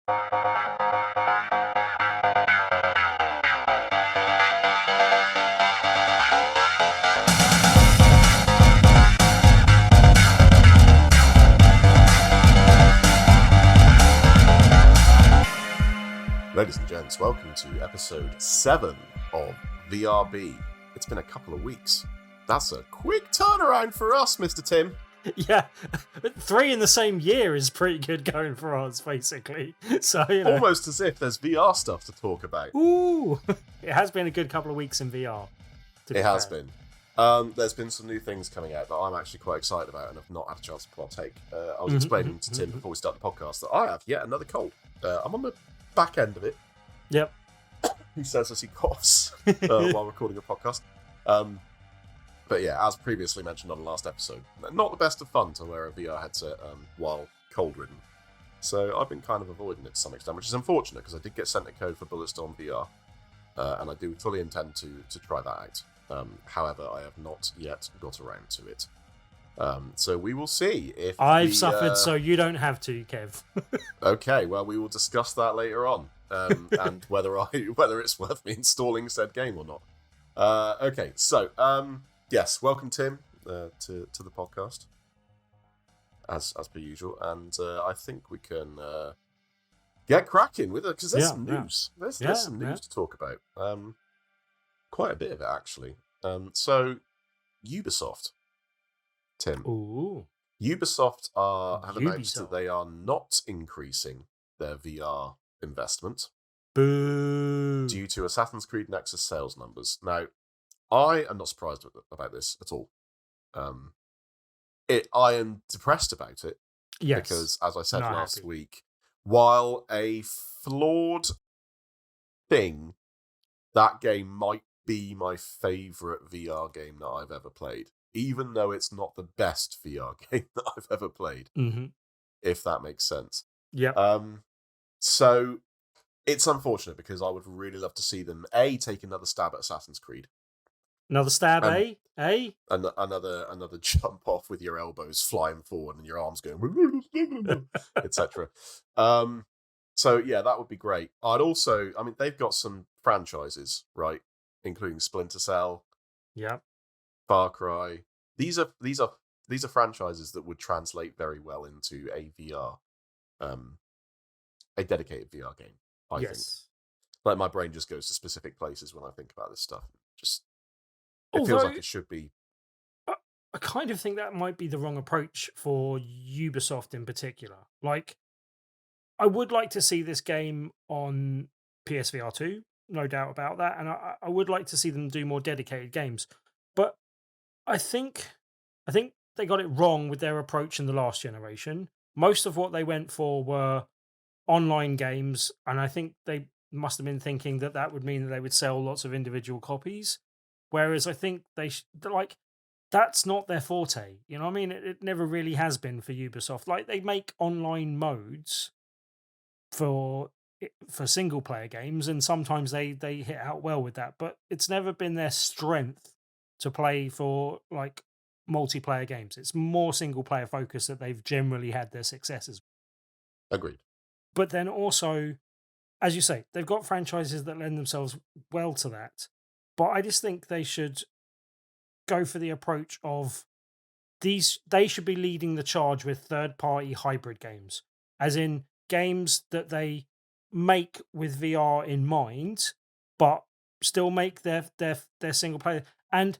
Ladies and gents, welcome to episode 7 of VRB. It's been a couple of weeks. That's a quick turnaround for us, Mr. Tim. Yeah, 3 in the same year is pretty good going for us, basically. So, you know. Almost as if there's VR stuff to talk about. Ooh! It has been a good couple of weeks in VR. It has been. There's been some new things coming out that I'm actually quite excited about and have not had a chance to partake. I was explaining to Tim before we start the podcast that I have yet another cold. I'm on the back end of it. Yep. He says as he coughs while recording a podcast. But yeah, as previously mentioned on the last episode, not the best of fun to wear a VR headset while cold-ridden. So I've been kind of avoiding it to some extent, which is unfortunate because I did get sent a code for Bulletstorm VR, and I do fully intend to try that out. However, I have not yet got around to it. So we will see if I've suffered, so you don't have to, Kev. Okay, well, we will discuss that later on, and whether it's worth me installing said game or not. Okay, so yes, welcome Tim to the podcast, as per usual, and I think we can get cracking with it because there's some news. There's some news to talk about. Quite a bit of it actually. So Ubisoft. Tim. Ooh. Ubisoft have announced that they are not increasing their VR investment. Boo. Due to Assassin's Creed Nexus sales numbers. Now, I am not surprised about this at all. I am depressed about it. Yes. Because, as I said last week, while a flawed thing, that game might be my favourite VR game that I've ever played. Even though it's not the best VR game that I've ever played, if that makes sense. Yeah. So it's unfortunate because I would really love to see them take another stab at Assassin's Creed. Another stab, Another jump off with your elbows flying forward and your arms going, etc. So yeah, that would be great. They've got some franchises, right, including Splinter Cell. Yeah. Far Cry. These are franchises that would translate very well into a VR, a dedicated VR game. I think. Like my brain just goes to specific places when I think about this stuff. It feels like it should be. I kind of think that might be the wrong approach for Ubisoft in particular. Like, I would like to see this game on PS VR2, no doubt about that, and I would like to see them do more dedicated games, but I think they got it wrong with their approach in the last generation. Most of what they went for were online games, and I think they must have been thinking that would mean that they would sell lots of individual copies. Whereas I think that's not their forte. You know what I mean? It never really has been for Ubisoft. Like, they make online modes for single player games, and sometimes they hit out well with that, but it's never been their strength to play for like multiplayer games. It's more single player focused that they've generally had their successes. Agreed. But then also, as you say, they've got franchises that lend themselves well to that. But I just think they should go for the approach of they should be leading the charge with third party hybrid games, as in games that they make with VR in mind, but still make their single player. And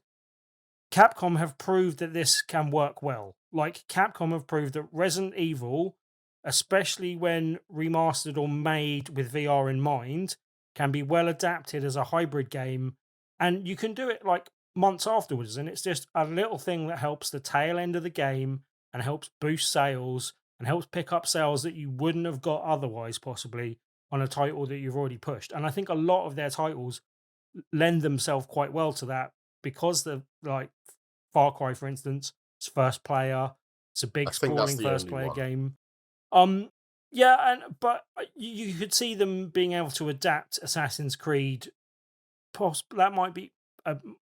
Capcom have proved that this can work well. Like, Capcom have proved that Resident Evil, especially when remastered or made with VR in mind, can be well adapted as a hybrid game. And you can do it like months afterwards. And it's just a little thing that helps the tail end of the game and helps boost sales and helps pick up sales that you wouldn't have got otherwise, possibly, on a title that you've already pushed. And I think a lot of their titles lend themselves quite well to that, because the, like, Far Cry, for instance, it's first player. It's a big sprawling first player game. But you could see them being able to adapt Assassin's Creed. That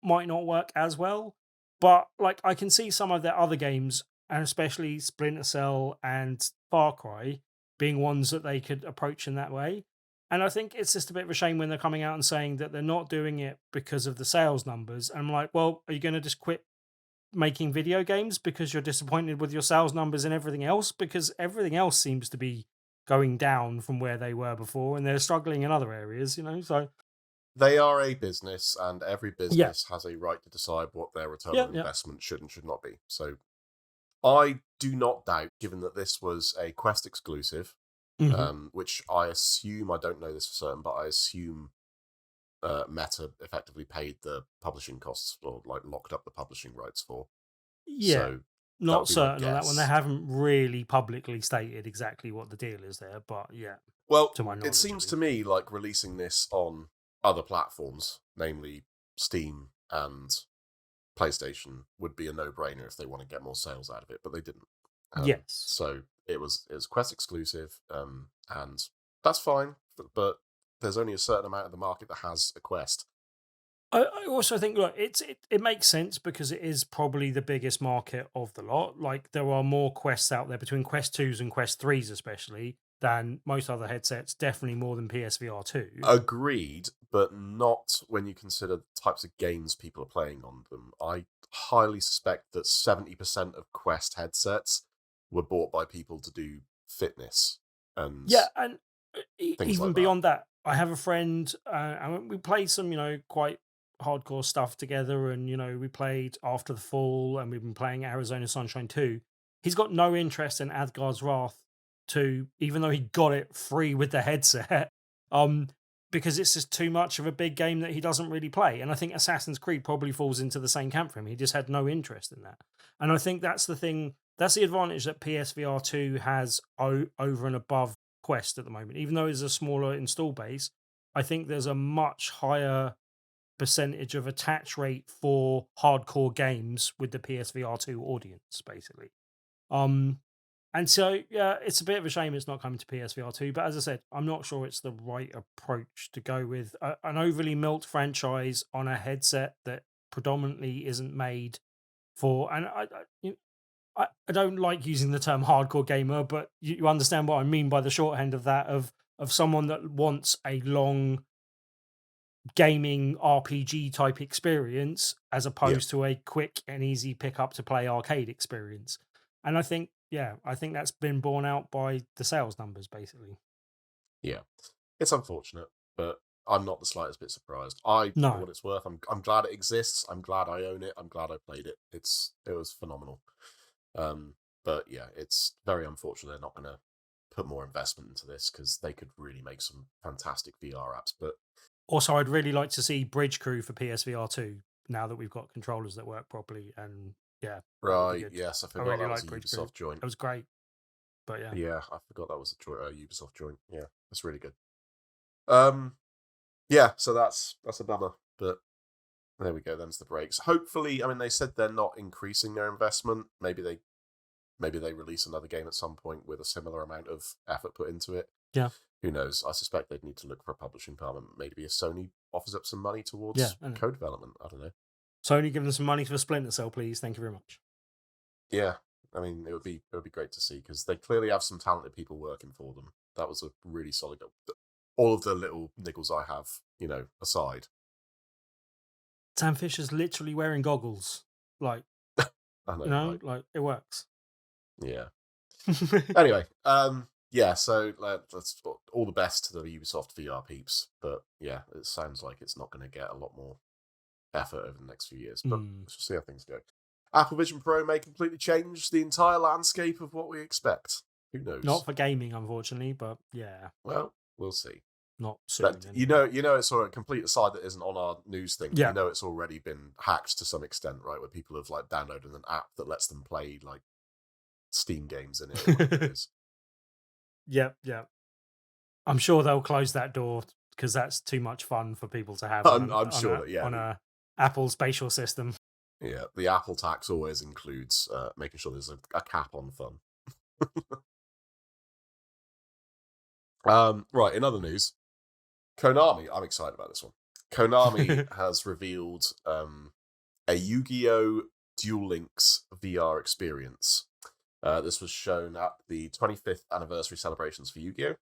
might not work as well, but like, I can see some of their other games, and especially Splinter Cell and Far Cry, being ones that they could approach in that way. And I think it's just a bit of a shame when they're coming out and saying that they're not doing it because of the sales numbers. And I'm like, well, are you going to just quit making video games because you're disappointed with your sales numbers and everything else? Because everything else seems to be going down from where they were before, and they're struggling in other areas, So They are a business, and every yeah, business has a right to decide what their return yeah, on yeah. investment should and should not be. So I do not doubt, given that this was a Quest exclusive, Mhm. which I assume, I don't know this for certain, but I assume Meta effectively paid the publishing costs, or like locked up the publishing rights for. Yeah, So that would not be my certain on that one. They guess. haven't really publicly stated exactly what the deal is there, but yeah, Well, to my it knowledge at seems to least. me like releasing this on other platforms, namely Steam and PlayStation, would be a no-brainer if they want to get more sales out of it, but they didn't. Yes. So it was Quest exclusive, and that's fine. But there's only a certain amount of the market that has a Quest. I also think, look, it makes sense because it is probably the biggest market of the lot. Like, there are more Quests out there between Quest 2s and Quest 3s, especially, than most other headsets, definitely more than PSVR 2. Agreed, but not when you consider the types of games people are playing on them. I highly suspect that 70% of Quest headsets were bought by people to do fitness and Yeah, and things even like that. beyond that, I have a friend, and we played some, quite hardcore stuff together, and we played After the Fall, and we've been playing Arizona Sunshine 2. He's got no interest in Asgard's Wrath 2, even though he got it free with the headset, um, because it's just too much of a big game that he doesn't really play. And I think Assassin's Creed probably falls into the same camp for him. He just had no interest in that, and I think that's the thing. That's the advantage that PSVR 2 has over and above Quest at the moment. Even though it's a smaller install base, I think there's a much higher percentage of attach rate for hardcore games with the PSVR2 audience, basically. Um, and so, yeah, it's a bit of a shame it's not coming to PSVR2. But as I said, I'm not sure it's the right approach to go with an overly milked franchise on a headset that predominantly isn't made for. And I don't like using the term hardcore gamer, but you understand what I mean by the shorthand of that, of someone that wants a long gaming RPG type experience as Yeah, opposed to a quick and easy pick up to play arcade experience. And I think, yeah, I think that's been borne out by the sales numbers, basically. yeah. It's unfortunate, but I'm not the slightest bit surprised. For No. what it's worth, I'm glad it exists. I'm glad I own it. I'm glad I played it. It was phenomenal. But yeah, it's very unfortunate they're not going to put more investment into this, because they could really make some fantastic VR apps. But Also, I'd really like to see Bridge Crew for PSVR2 now that we've got controllers that work properly. And yeah, that would be right, good. yes, I I forgot really that was like a Bridge Crew. Ubisoft joint. It was great. But yeah. Yeah, I forgot that was a Ubisoft joint. Yeah, that's really good. Um, yeah, so that's a bummer, but there we go. Them's the breaks. Hopefully, I mean, they said they're not increasing their investment. Maybe they release another game at some point with a similar amount of effort put into it. Yeah. Who knows? I suspect they'd need to look for a publishing partner. Maybe if Sony offers up some money Yeah. towards And code development. I don't know. Sony, give them some money for Splinter Cell, please. Thank you very much. Yeah, I mean, it would be great to see, because they clearly have some talented people working for them. That was a really solid. All of the little niggles I have, aside. Sam Fisher's literally wearing goggles. Like, I know, right? like it works. Yeah. Anyway, yeah. So let's all the best to the Ubisoft VR peeps. But yeah, it sounds like it's not going to get a lot more effort over the next few years. But let's just see how things go. Apple Vision Pro may completely change the entire landscape of what we expect. Who knows? Not for gaming, unfortunately, but yeah, Well, we'll see. not soon. That Anyway. it's sort of a complete aside that isn't on our news thing. Yeah. It's already been hacked to some extent, right? Where people have like downloaded an app that lets them play like Steam games in it, or whatever it is. Yep. I'm sure they'll close that door because that's too much fun for people to have I'm sure that on a Apple spatial system. Yeah, the Apple tax always includes making sure there's a cap on fun. Right, in other news, Konami, I'm excited about this one. Konami has revealed a Yu-Gi-Oh! Duel Links VR experience. This was shown at the 25th anniversary celebrations for Yu-Gi-Oh!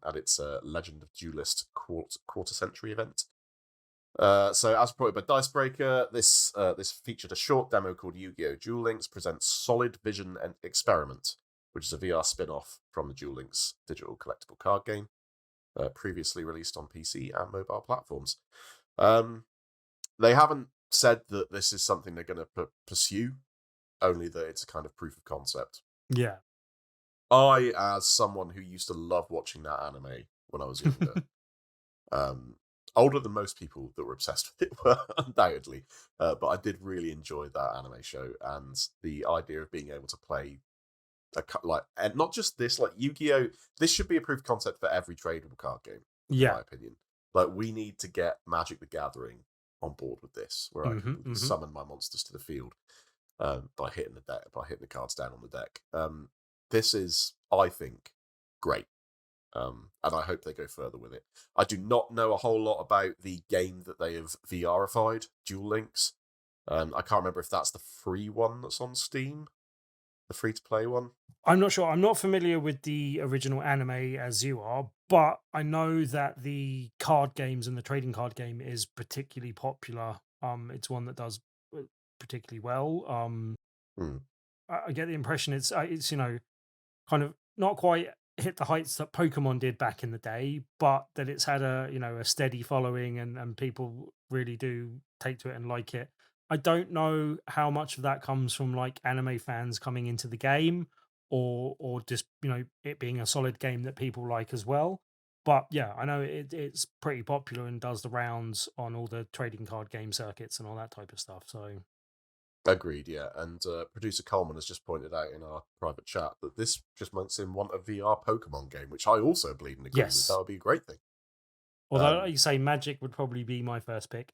At its Legend of Duelist quarter century event. So, as reported by Dicebreaker, this featured a short demo called Yu-Gi-Oh! Duel Links presents Solid Vision and Experiment, which is a VR spin-off from the Duel Links digital collectible card game, previously released on PC and mobile platforms. They haven't said that this is something they're going to pursue, only that it's a kind of proof of concept. Yeah. I, as someone who used to love watching that anime when I was younger, older than most people that were obsessed with it were, undoubtedly, but I did really enjoy that anime show, and the idea of being able to play and not just this, like Yu-Gi-Oh! This should be a proof of concept for every tradable card game, in my opinion. Like, we need to get Magic the Gathering on board with this, where I can summon my monsters to the field by hitting the cards down on the deck. This is, I think, great. And I hope they go further with it. I do not know a whole lot about the game that they have VR-ified, Duel Links. I can't remember if that's the free one that's on Steam, the free-to-play one. I'm not sure. I'm not familiar with the original anime as you are, but I know that the card games and the trading card game is particularly popular. It's one that does particularly well. I get the impression it's kind of not quite hit the heights that Pokemon did back in the day, but that it's had a steady following and people really do take to it and like it. I don't know how much of that comes from like anime fans coming into the game or just it being a solid game that people like as well. But yeah, I know it's pretty popular and does the rounds on all the trading card game circuits and all that type of stuff. So agreed, yeah. And producer Coleman has just pointed out in our private chat that this just makes him want a VR Pokemon game, which I also believe and agree with. That would be a great thing. Although, like you say, Magic would probably be my first pick.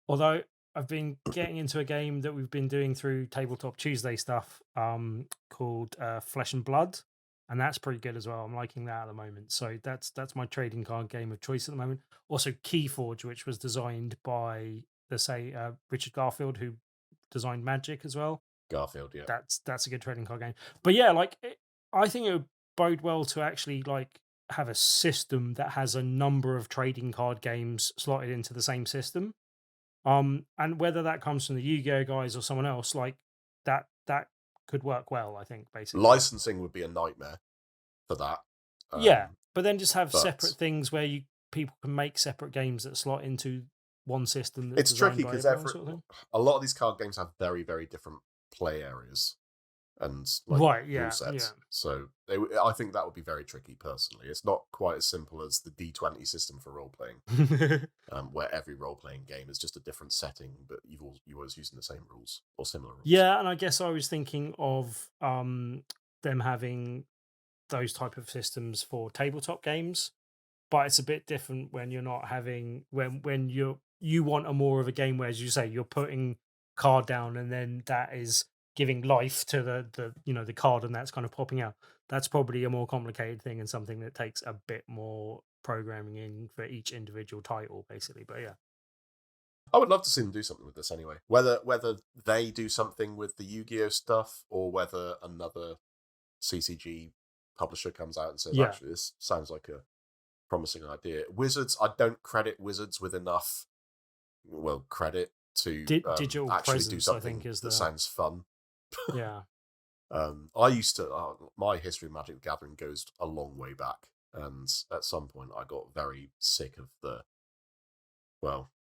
Although I've been getting into a game that we've been doing through Tabletop Tuesday stuff called Flesh and Blood, and that's pretty good as well. I'm liking that at the moment. So that's my trading card game of choice at the moment. Also, Keyforge, which was designed by Richard Garfield, who designed Magic as well. Garfield, yeah. That's a good trading card game. But yeah, I think it would bode well to actually have a system that has a number of trading card games slotted into the same system. And whether that comes from the Yu-Gi-Oh guys or someone else, like that could work well, I think, basically. Licensing would be a nightmare for that. But then just have separate things where people can make separate games that slot into one system. It's tricky because a lot of these card games have very, very different play areas and rule sets. Yeah. So I think that would be very tricky personally. It's not quite as simple as the D20 system for role playing, where every role playing game is just a different setting, but you're always using the same rules or similar rules. Yeah, and I guess I was thinking of them having those type of systems for tabletop games, but it's a bit different when you're not having when you want a more of a game where, as you say, you're putting card down and then that is giving life to the card and that's kind of popping out. That's probably a more complicated thing and something that takes a bit more programming in for each individual title, basically. But yeah, I would love to see them do something with this anyway. Whether they do something with the Yu-Gi-Oh stuff or whether another CCG publisher comes out and says, actually, this sounds like a promising idea. Wizards, I don't credit Wizards with enough credit to digital actually presence, do something that sounds fun. Yeah. I used to my history of Magic the Gathering goes a long way back, and at some point I got very sick of the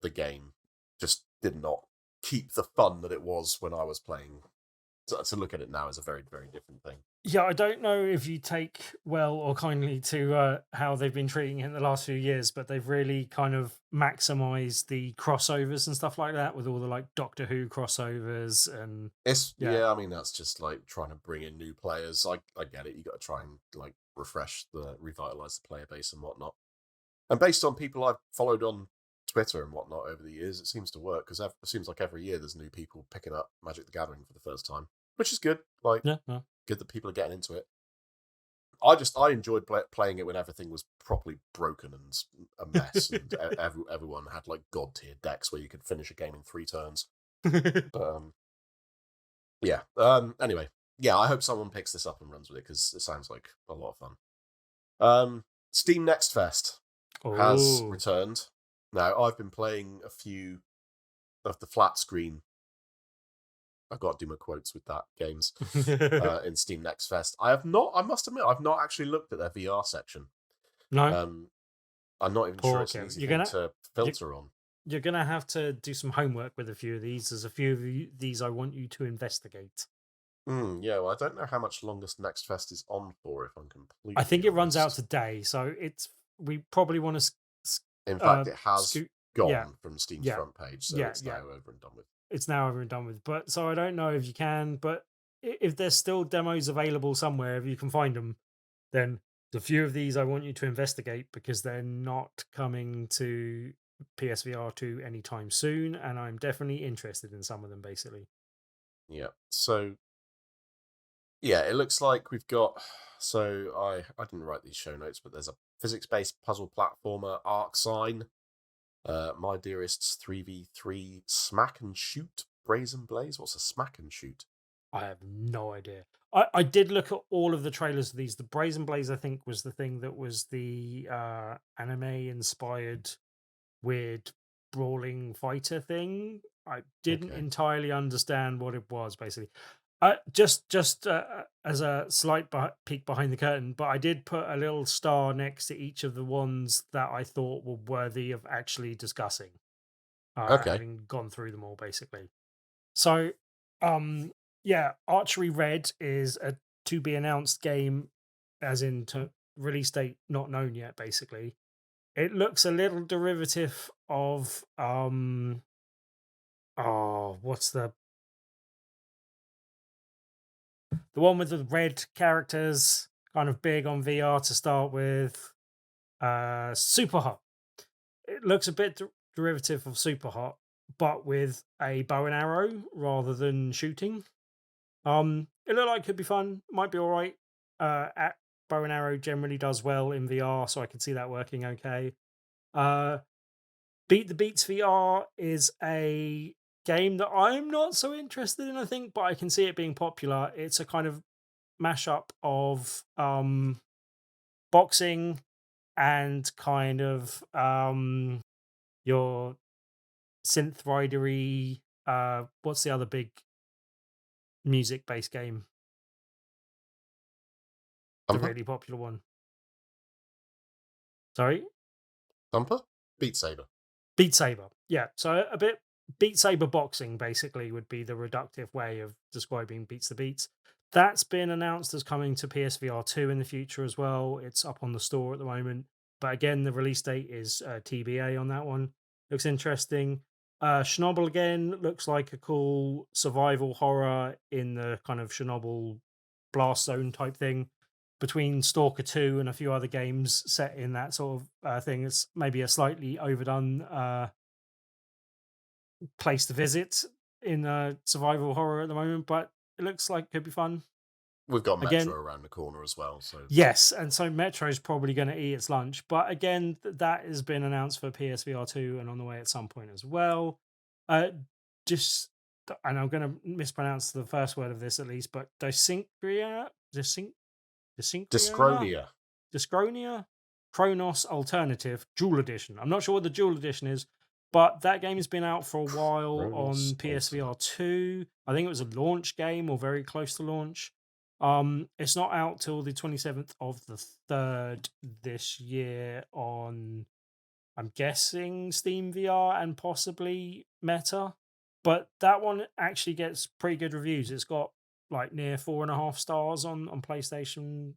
game just did not keep the fun that it was when I was playing. To look at it now is a very, very different thing. Yeah, I don't know if you take well or kindly to how they've been treating it in the last few years, but they've really kind of maximized the crossovers and stuff like that with all the Doctor Who crossovers and I mean that's just like trying to bring in new players. I get it. You got to try and revitalize the player base and whatnot. And based on people I've followed on Twitter and whatnot over the years, it seems to work because it seems like every year there's new people picking up Magic the Gathering for the first time, which is good. Good that people are getting into it. I enjoyed playing it when everything was properly broken and a mess, and everyone had god tier decks where you could finish a game in 3 turns. But Yeah. Anyway, yeah, I hope someone picks this up and runs with it because it sounds like a lot of fun. Steam Next Fest has Oh. returned. Now, I've been playing a few of the flat screen. I've got to do my quotes with that games in Steam Next Fest. I must admit, I've not actually looked at their VR section. No, I'm not even sure poor it's an Kevin. easy thing to filter on. You're gonna have to do some homework with a few of these. There's a few of these I want you to investigate. Yeah, well, I don't know how much longest Next Fest is on for, if I'm I think completely it runs out honest. today, so we probably want to. In fact, it has scoot. gone Yeah, from Steam's yeah, front page, so yeah, it's yeah. now over and done with. It's now over and done with. But so I don't know if you can, but if there's still demos available somewhere, if you can find them, then the few of these I want you to investigate because they're not coming to PSVR2 anytime soon, and I'm definitely interested in some of them. Basically, Yeah. So, yeah, it looks like we've got. So I didn't write these show notes, but there's a physics-based puzzle platformer, Arc Sign, My Dearest's 3v3 Smack and Shoot, Brazen Blaze. What's a Smack and Shoot? I have no idea. I did look at all of the trailers of these. The Brazen Blaze, I think, was the thing that was the anime-inspired weird brawling fighter thing. I didn't Okay. entirely understand what it was. Basically, just as a slight peek behind the curtain, but I did put a little star next to each of the ones that I thought were worthy of actually discussing. Okay. Having gone through them all, basically. So, yeah, Archery Red is a to be announced game, as in release date not known yet. Basically, it looks a little derivative of what's the one with the red characters, kind of big on VR to start with. Super Hot. It looks a bit derivative of Super Hot, but with a bow and arrow rather than shooting. It looked like it could be fun. Might be all right. Bow and arrow generally does well in VR, so I can see that working okay. Beat the Beats VR is a game that I'm not so interested in, I think, but I can see it being popular. It's a kind of mashup of boxing and kind of your synth ridery. What's the other big music based game? The Thumper? really popular one. Sorry? Thumper? Beat Saber. Beat Saber. Yeah. So a bit Beat Saber boxing basically would be the reductive way of describing Beats the Beats. That's been announced as coming to PSVR2 in the future as well. It's up on the store at the moment. But again, the release date is TBA on that one. Looks interesting. Chernobyl again looks like a cool survival horror in the kind of Chernobyl blast zone type thing. Between Stalker 2 and a few other games set in that sort of thing. It's maybe a slightly overdone place to visit in survival horror at the moment, but it looks like it could be fun. We've got Metro Again, around the corner as well, so yes, and so Metro's probably going to eat its lunch, but again, that has been announced for PSVR 2 and on the way at some point as well. Just, and I'm going to mispronounce the first word of this at least, but Dyschronia. Dyschronia Chronos Alternative Dual Edition. I'm not sure what the Dual Edition is, but that game has been out for a while Chronos on PSVR 2. I think it was a launch game or very close to launch. It's not out till the 27th of the 3rd this year on, I'm guessing, Steam VR and possibly Meta. But that one actually gets pretty good reviews. It's got like near 4.5 stars on PlayStation,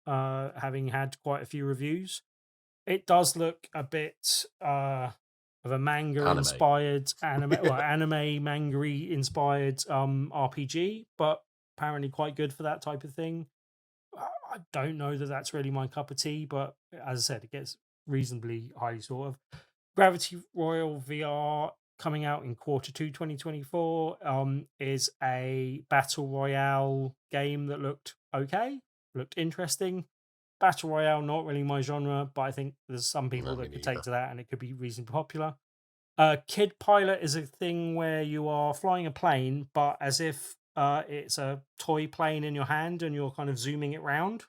having had quite a few reviews. It does look a bit of a manga inspired anime manga inspired RPG, but apparently quite good for that type of thing. I don't know that that's really my cup of tea, but as I said, it gets reasonably highly sort of. Gravity Royal VR coming out in Q2 2024 is a battle royale game that looked okay, looked interesting. Battle royale, not really my genre, but I think there's some people that could take to that and it could be reasonably popular. Kid Pilot is a thing where you are flying a plane, but as if It's a toy plane in your hand, and you're kind of zooming it round.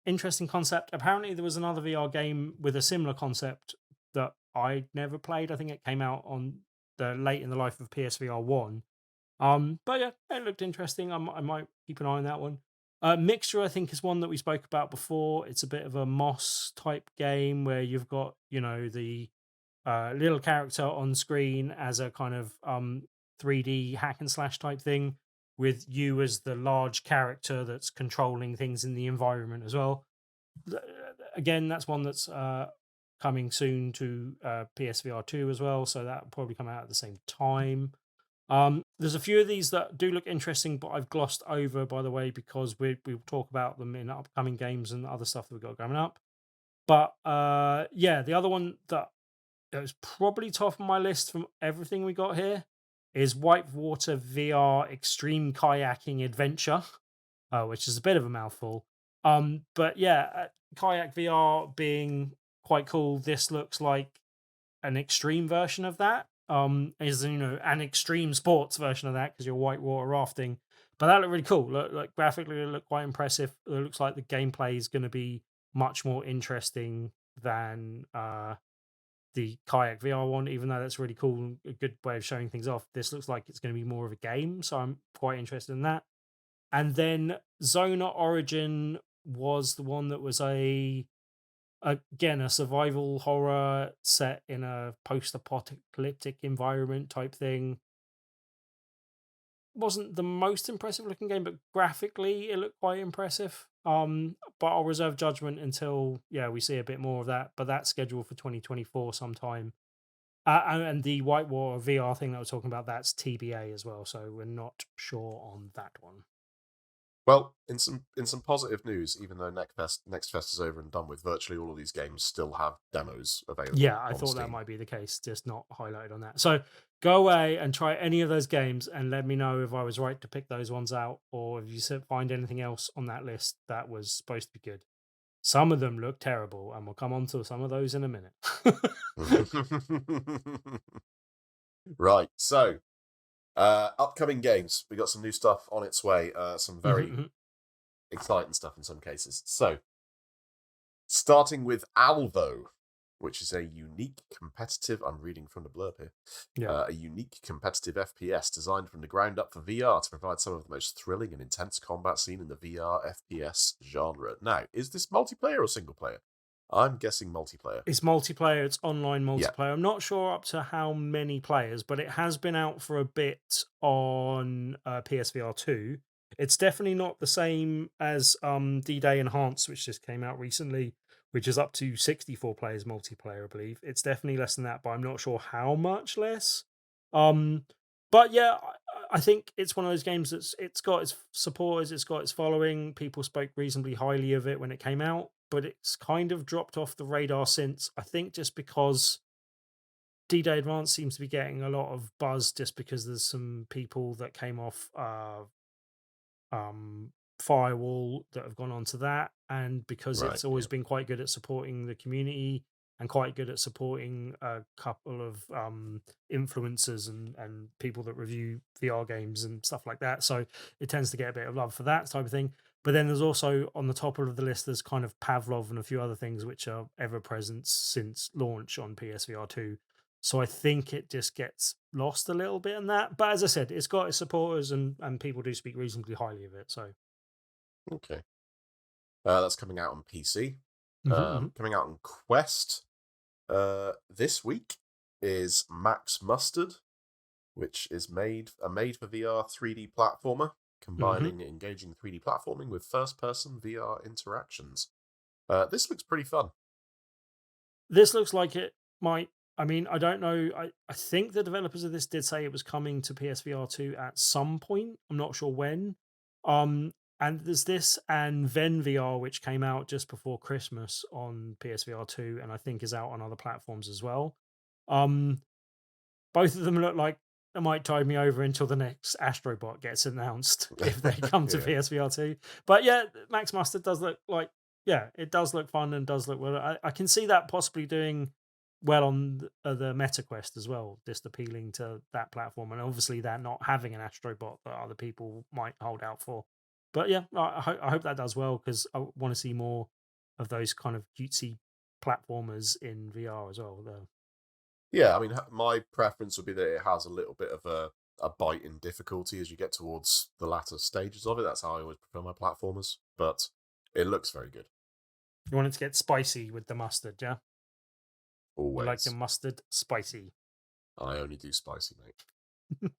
Interesting concept. Apparently, there was another VR game with a similar concept that I never played. I think it came out on the late in the life of PSVR 1. But yeah, it looked interesting. I might keep an eye on that one. Mixture, I think, is one that we spoke about before. It's a bit of a Moss type game where you've got, the little character on screen as a kind of 3D hack and slash type thing, with you as the large character that's controlling things in the environment as well. Again, that's one that's coming soon to PSVR2 as well, so that will probably come out at the same time. There's a few of these that do look interesting, but I've glossed over, by the way, because we'll talk about them in upcoming games and other stuff that we've got coming up. But yeah, the other one that is probably top of my list from everything we got here is Whitewater VR Extreme Kayaking Adventure, which is a bit of a mouthful. But yeah, kayak VR being quite cool. This looks like an extreme version of that. Is an extreme sports version of that because you're whitewater rafting. But that looked really cool. Like graphically, it looked quite impressive. It looks like the gameplay is going to be much more interesting than the kayak VR one, even though that's really cool, a good way of showing things off. This looks like it's going to be more of a game, so I'm quite interested in that. And then Zona Origin was the one that was again a survival horror set in a post-apocalyptic environment type thing. Wasn't the most impressive looking game, but graphically it looked quite impressive. But I'll reserve judgment until we see a bit more of that. But that's scheduled for 2024 sometime. And the Whitewater VR thing that I was talking about, that's TBA as well. So we're not sure on that one. Well, in some positive news, even though Next Fest is over and done with, virtually all of these games still have demos available. Yeah, I thought Steam. that might be the case, just not highlighted on that. So go away and try any of those games and let me know if I was right to pick those ones out, or if you find anything else on that list that was supposed to be good. Some of them look terrible, and we'll come on to some of those in a minute. Right, so upcoming games. We got some new stuff on its way, some very exciting stuff in some cases. So, starting with Alvo, which is a unique competitive, I'm reading from the blurb here, a unique competitive FPS designed from the ground up for VR to provide some of the most thrilling and intense combat seen in the VR FPS genre. Now, is this multiplayer or single player? I'm guessing multiplayer. It's multiplayer, it's online multiplayer. Yeah. I'm not sure up to how many players, but it has been out for a bit on PSVR 2. It's definitely not the same as D-Day Enhanced, which just came out recently, which is up to 64 players multiplayer, I believe. It's definitely less than that, but I'm not sure how much less. But yeah, I think it's one of those games it's got its supporters, it's got its following. People spoke reasonably highly of it when it came out, but it's kind of dropped off the radar since. I think just because D-Day Advance seems to be getting a lot of buzz just because there's some people that came off Firewall that have gone on to that, and because it's always been quite good at supporting the community and quite good at supporting a couple of influencers and people that review VR games and stuff like that. So it tends to get a bit of love for that type of thing. But then there's also on the top of the list, there's kind of Pavlov and a few other things which are ever present since launch on PSVR 2. So I think it just gets lost a little bit in that. But as I said, it's got its supporters and people do speak reasonably highly of it. So okay. That's coming out on PC. Coming out on Quest this week is Max Mustard, which is made for VR 3D platformer, combining engaging 3D platforming with first-person VR interactions. This looks pretty fun. This looks like it might. I mean, I don't know. I think the developers of this did say it was coming to PSVR 2 at some point. I'm not sure when. And there's this and Ven VR, which came out just before Christmas on PSVR 2, and I think is out on other platforms as well. Both of them look like they might tide me over until the next Astrobot gets announced if they come to PSVR 2. But yeah, Max Mustard does look like, it does look fun and does look well. I can see that possibly doing well on the Meta Quest as well, just appealing to that platform, and obviously that not having an Astrobot that other people might hold out for. But yeah, I hope that does well, because I want to see more of those kind of cutesy platformers in VR as well. Though. Yeah, I mean, my preference would be that it has a little bit of a bite in difficulty as you get towards the latter stages of it. That's how I always prefer my platformers, but it looks very good. You want it to get spicy with the mustard, yeah? Always. You like your mustard spicy. I only do spicy, mate.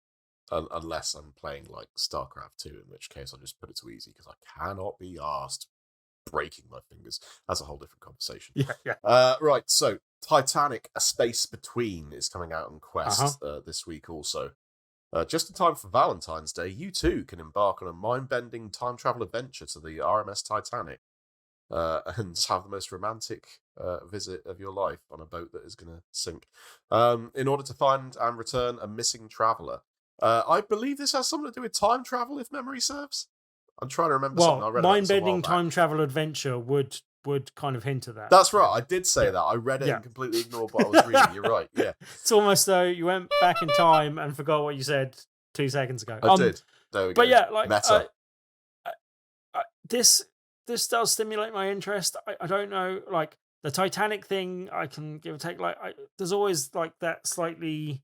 Unless I'm playing like StarCraft 2, in which case I'll just put it to easy, because I cannot be asked breaking my fingers. That's a whole different conversation. Yeah. Right, so Titanic, A Space Between is coming out on Quest this week also. Just in time for Valentine's Day, you too can embark on a mind-bending time travel adventure to the RMS Titanic and have the most romantic visit of your life on a boat that is going to sink. In order to find and return a missing traveller. I believe this has something to do with time travel, if memory serves. I'm trying to remember something I read about this a while mind-bending back. time travel adventure would kind of hint at that. That's right. I did say that. I read it and completely ignored what I was reading. You're right. Yeah. It's almost though you went back in time and forgot what you said 2 seconds ago. I did. There we go. But yeah, like Meta. this does stimulate my interest. I don't know, like the Titanic thing, I can give or take. Like there's always like that slightly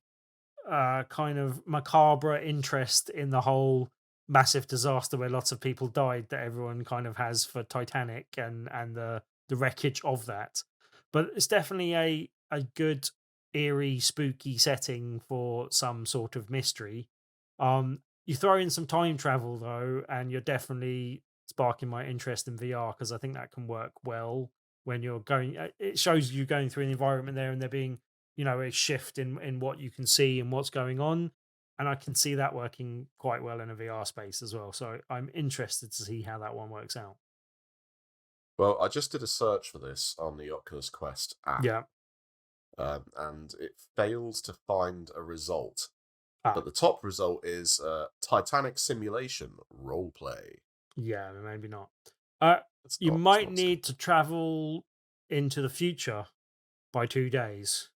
kind of macabre interest in the whole massive disaster where lots of people died that everyone kind of has for Titanic and the wreckage of that. But it's definitely a good, eerie, spooky setting for some sort of mystery. You throw in some time travel though, and you're definitely sparking my interest in VR, because I think that can work well when you're going. It shows you going through an environment there, and there being a shift in what you can see and what's going on. And I can see that working quite well in a VR space as well. So I'm interested to see how that one works out. Well, I just did a search for this on the Oculus Quest app. Yeah. And it fails to find a result. But the top result is Titanic simulation roleplay. Yeah, maybe not. You might need to travel into the future by 2 days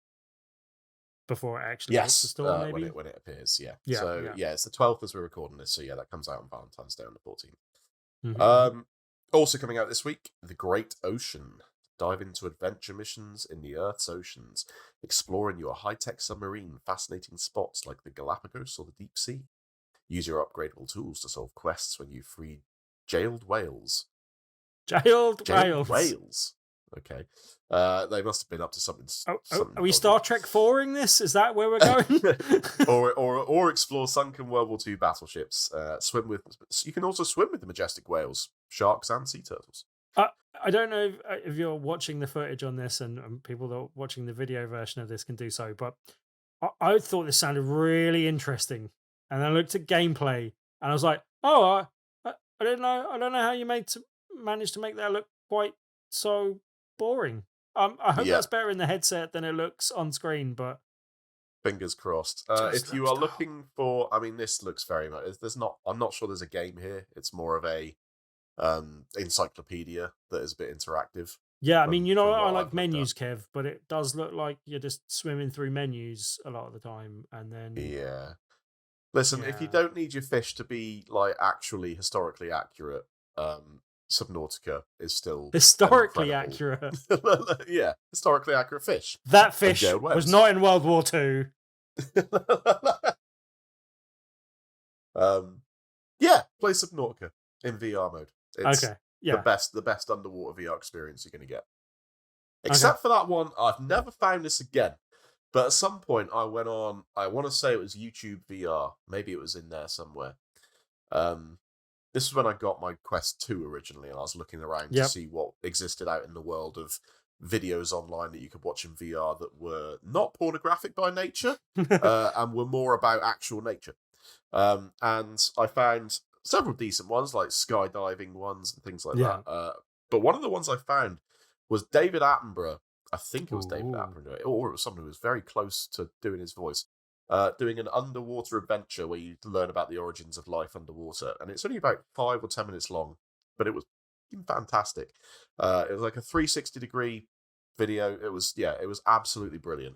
before it actually hits the store, maybe? When it appears, yeah. It's the 12th as we're recording this, so yeah, that comes out on Valentine's Day on the 14th. Mm-hmm. Also coming out this week, The Great Ocean. Dive into adventure missions in the Earth's oceans, exploring your high-tech submarine, fascinating spots like the Galapagos or the deep sea. Use your upgradable tools to solve quests when you free jailed whales. Jailed whales. Okay. They must have been up to something. Are we Star Trek 4ing this? Is that where we're going? or explore sunken World War II battleships. You can also swim with the majestic whales, sharks, and sea turtles. I don't know if you're watching the footage on this, and people that are watching the video version of this can do so, but I thought this sounded really interesting. And I looked at gameplay, and I was like, I don't know. I don't know how you managed to make that look quite so boring. I hope that's better in the headset than it looks on screen, but fingers crossed. If you are looking for, I mean, this looks very much. I'm not sure there's a game here. It's more of a encyclopedia that is a bit interactive. Yeah, I mean, I like menus, Kev, but it does look like you're just swimming through menus a lot of the time, and then Listen, if you don't need your fish to be like actually historically accurate, Subnautica is still historically accurate. Yeah, historically accurate fish. That fish was not in World War II. Play Subnautica in VR mode. It's the best underwater VR experience you're going to get. Except for that one, I've never found this again. But at some point, I went on. I want to say it was YouTube VR. Maybe it was in there somewhere. This is when I got my Quest 2 originally, and I was looking around to see what existed out in the world of videos online that you could watch in VR that were not pornographic by nature and were more about actual nature. And I found several decent ones, like skydiving ones and things like that. But one of the ones I found was David Attenborough. I think it was David Attenborough, or it was someone who was very close to doing his voice. Doing an underwater adventure where you learn about the origins of life underwater. And it's only about 5 or 10 minutes long, but it was fantastic. It was like a 360-degree video. It was absolutely brilliant.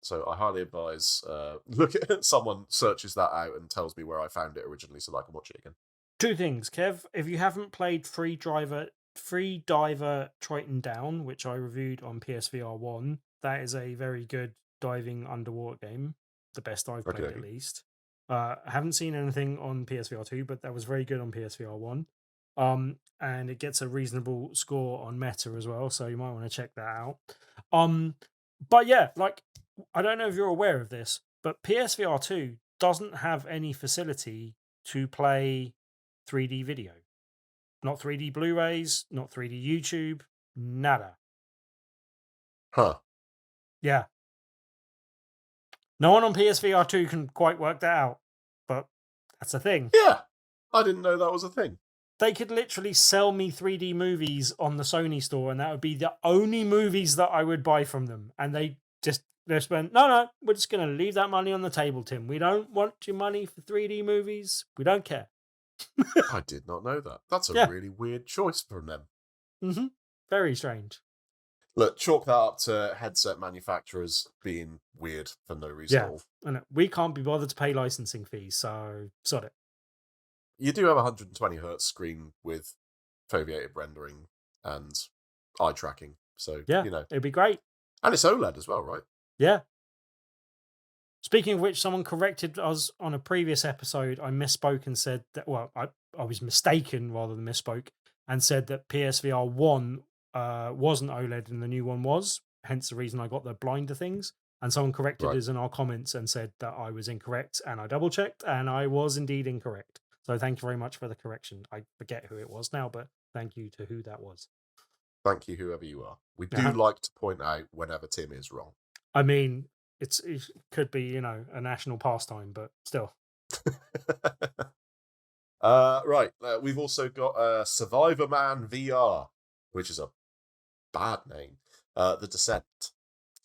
So I highly advise look at someone searches that out and tells me where I found it originally so that I can watch it again. Two things, Kev. If you haven't played Free Diver Triton Down, which I reviewed on PSVR1, that is a very good diving underwater game. The best I've played, at least. I haven't seen anything on PSVR2, but that was very good on PSVR1. And it gets a reasonable score on Meta as well, so you might want to check that out. But yeah, like, I don't know if you're aware of this, but PSVR2 doesn't have any facility to play 3D video. Not 3D Blu-rays, not 3D YouTube, nada. Huh. Yeah. No one on PSVR2 can quite work that out, but that's a thing. Yeah, I didn't know that was a thing. They could literally sell me 3D movies on the Sony store, and that would be the only movies that I would buy from them. And they went, no, we're just going to leave that money on the table, Tim. We don't want your money for 3D movies. We don't care. I did not know that. That's a really weird choice from them. Mm-hmm. Very strange. Look, chalk that up to headset manufacturers being weird for no reason at all. And we can't be bothered to pay licensing fees, so sod it. You do have a 120 hertz screen with foveated rendering and eye tracking, so it'd be great. And it's OLED as well, right? Yeah. Speaking of which, someone corrected us on a previous episode. I misspoke and said that, well, I was mistaken rather than misspoke, and said that PSVR 1 wasn't OLED and the new one was, hence the reason I got the blinder things. And someone corrected us in our comments and said that I was incorrect, and I double checked, and I was indeed incorrect. So thank you very much for the correction. I forget who it was now, but thank you to who that was. Thank you, whoever you are. We do like to point out whenever Tim is wrong. I mean, it could be, a national pastime, but still. We've also got Survivorman VR, which is a bad name. The Descent.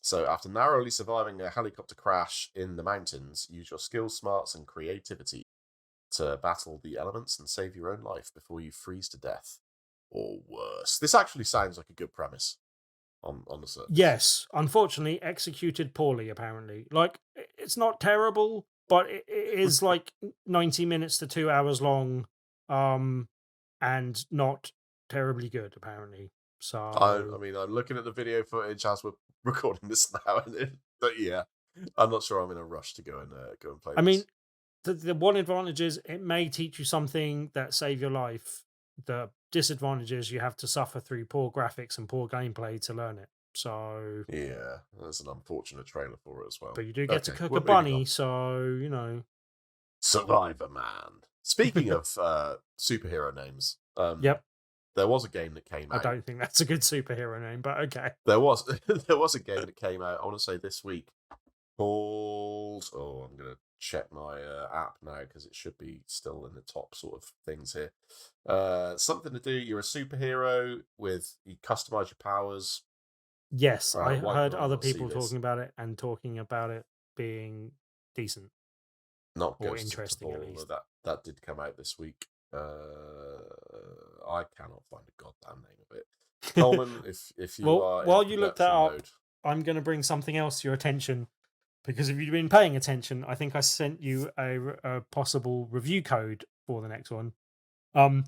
So after narrowly surviving a helicopter crash in the mountains, use your skills, smarts, and creativity to battle the elements and save your own life before you freeze to death. Or worse. This actually sounds like a good premise on the surface. Yes, unfortunately, executed poorly, apparently. Like, it's not terrible, but it is like 90 minutes to 2 hours long, and not terribly good, apparently. So I mean, I'm looking at the video footage as we're recording this now, but yeah, I'm not sure I'm in a rush to go and play this. I mean, the one advantage is it may teach you something that save your life. The disadvantage is you have to suffer through poor graphics and poor gameplay to learn it. So yeah, there's an unfortunate trailer for it as well. But you do get to cook a bunny, so Survivorman. Speaking of superhero names, yep. There was a game that came out. I don't think that's a good superhero name, but okay. There was a game that came out, I want to say this week, called... Oh, I'm going to check my app now because it should be still in the top sort of things here. Something to do, you're a superhero you customize your powers. Yes, I heard other people talking about it and talking about it being decent. Not or interesting, at least. That did come out this week. I cannot find a goddamn name of it. Coleman, if you are... While you look that up, I'm going to bring something else to your attention. Because if you've been paying attention, I think I sent you a possible review code for the next one. But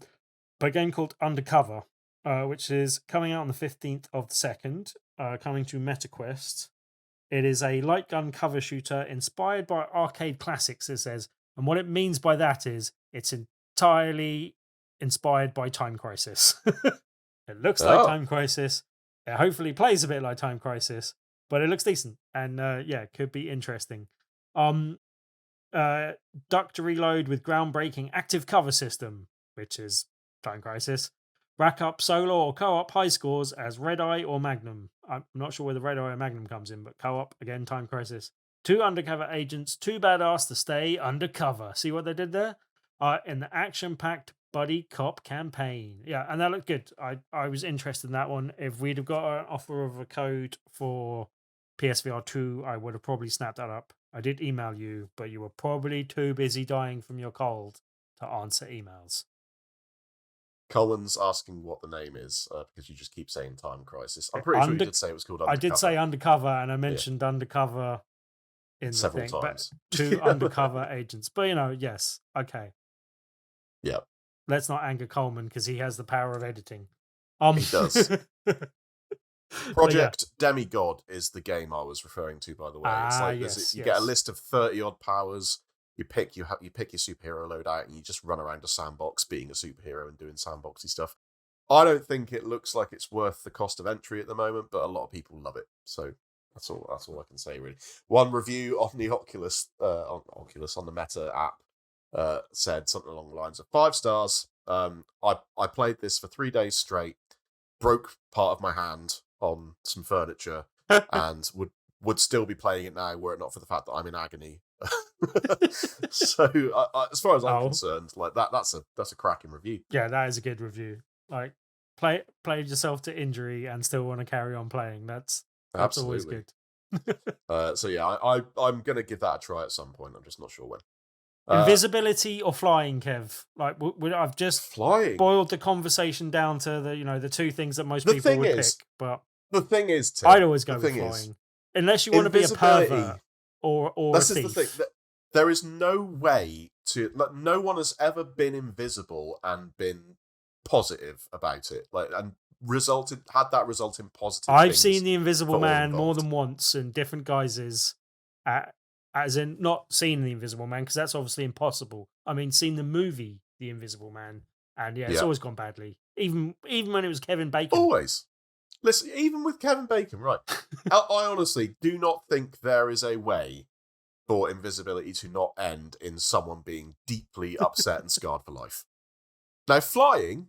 a game called Undercover, which is coming out on the 15th of the 2nd, coming to MetaQuest. It is a light gun cover shooter inspired by arcade classics, it says. And what it means by that is it's entirely inspired by Time Crisis. It looks like Time Crisis. It hopefully plays a bit like Time Crisis. But it looks decent, and could be interesting. Duck to reload with groundbreaking active cover system, which is Time Crisis. Rack up solo or co-op high scores as Red Eye or Magnum. I'm not sure where the Red Eye or Magnum comes in, but co-op, again, Time Crisis. 2 undercover agents, too badass to stay undercover. See what they did there? In the action-packed buddy cop campaign. Yeah, and that looked good. I was interested in that one. If we'd have got an offer of a code for PSVR 2, I would have probably snapped that up. I did email you, but you were probably too busy dying from your cold to answer emails. Coleman's asking what the name is because you just keep saying Time Crisis. I'm pretty sure you did say it was called Undercover. I did say Undercover, and I mentioned Undercover in the several thing, times. But 2 undercover agents. But yes, okay. Yeah. Let's not anger Coleman because he has the power of editing. He does. Project Demigod is the game I was referring to, by the way. It's like you get a list of 30 odd powers. You pick your superhero loadout, and you just run around a sandbox being a superhero and doing sandboxy stuff. I don't think it looks like it's worth the cost of entry at the moment, but a lot of people love it. So that's all I can say, really. One review on the Oculus on the Meta app said something along the lines of 5 stars. I played this for 3 days straight, broke part of my hand on some furniture, and would still be playing it now were it not for the fact that I'm in agony. So as far as I'm concerned, like that's a cracking review. Yeah, that is a good review. Like played yourself to injury and still want to carry on playing. That's always good. So yeah, I'm gonna give that a try at some point. I'm just not sure when. Invisibility or flying, Kev? Like I've just boiled the conversation down to the 2 things that most people would pick. But the thing is, Tim, I'd always go with flying, unless you want to be a pervert or this a thief. Is the thing. There is no way to. Like, no one has ever been invisible and been positive about it. Like, and had that result in positive. I've seen the Invisible Man more than once in different guises. As in, not seen the Invisible Man, because that's obviously impossible. I mean, seen the movie The Invisible Man, and it's always gone badly. Even when it was Kevin Bacon. Always. Listen, even with Kevin Bacon, right? I honestly do not think there is a way for invisibility to not end in someone being deeply upset and scarred for life. Now, flying,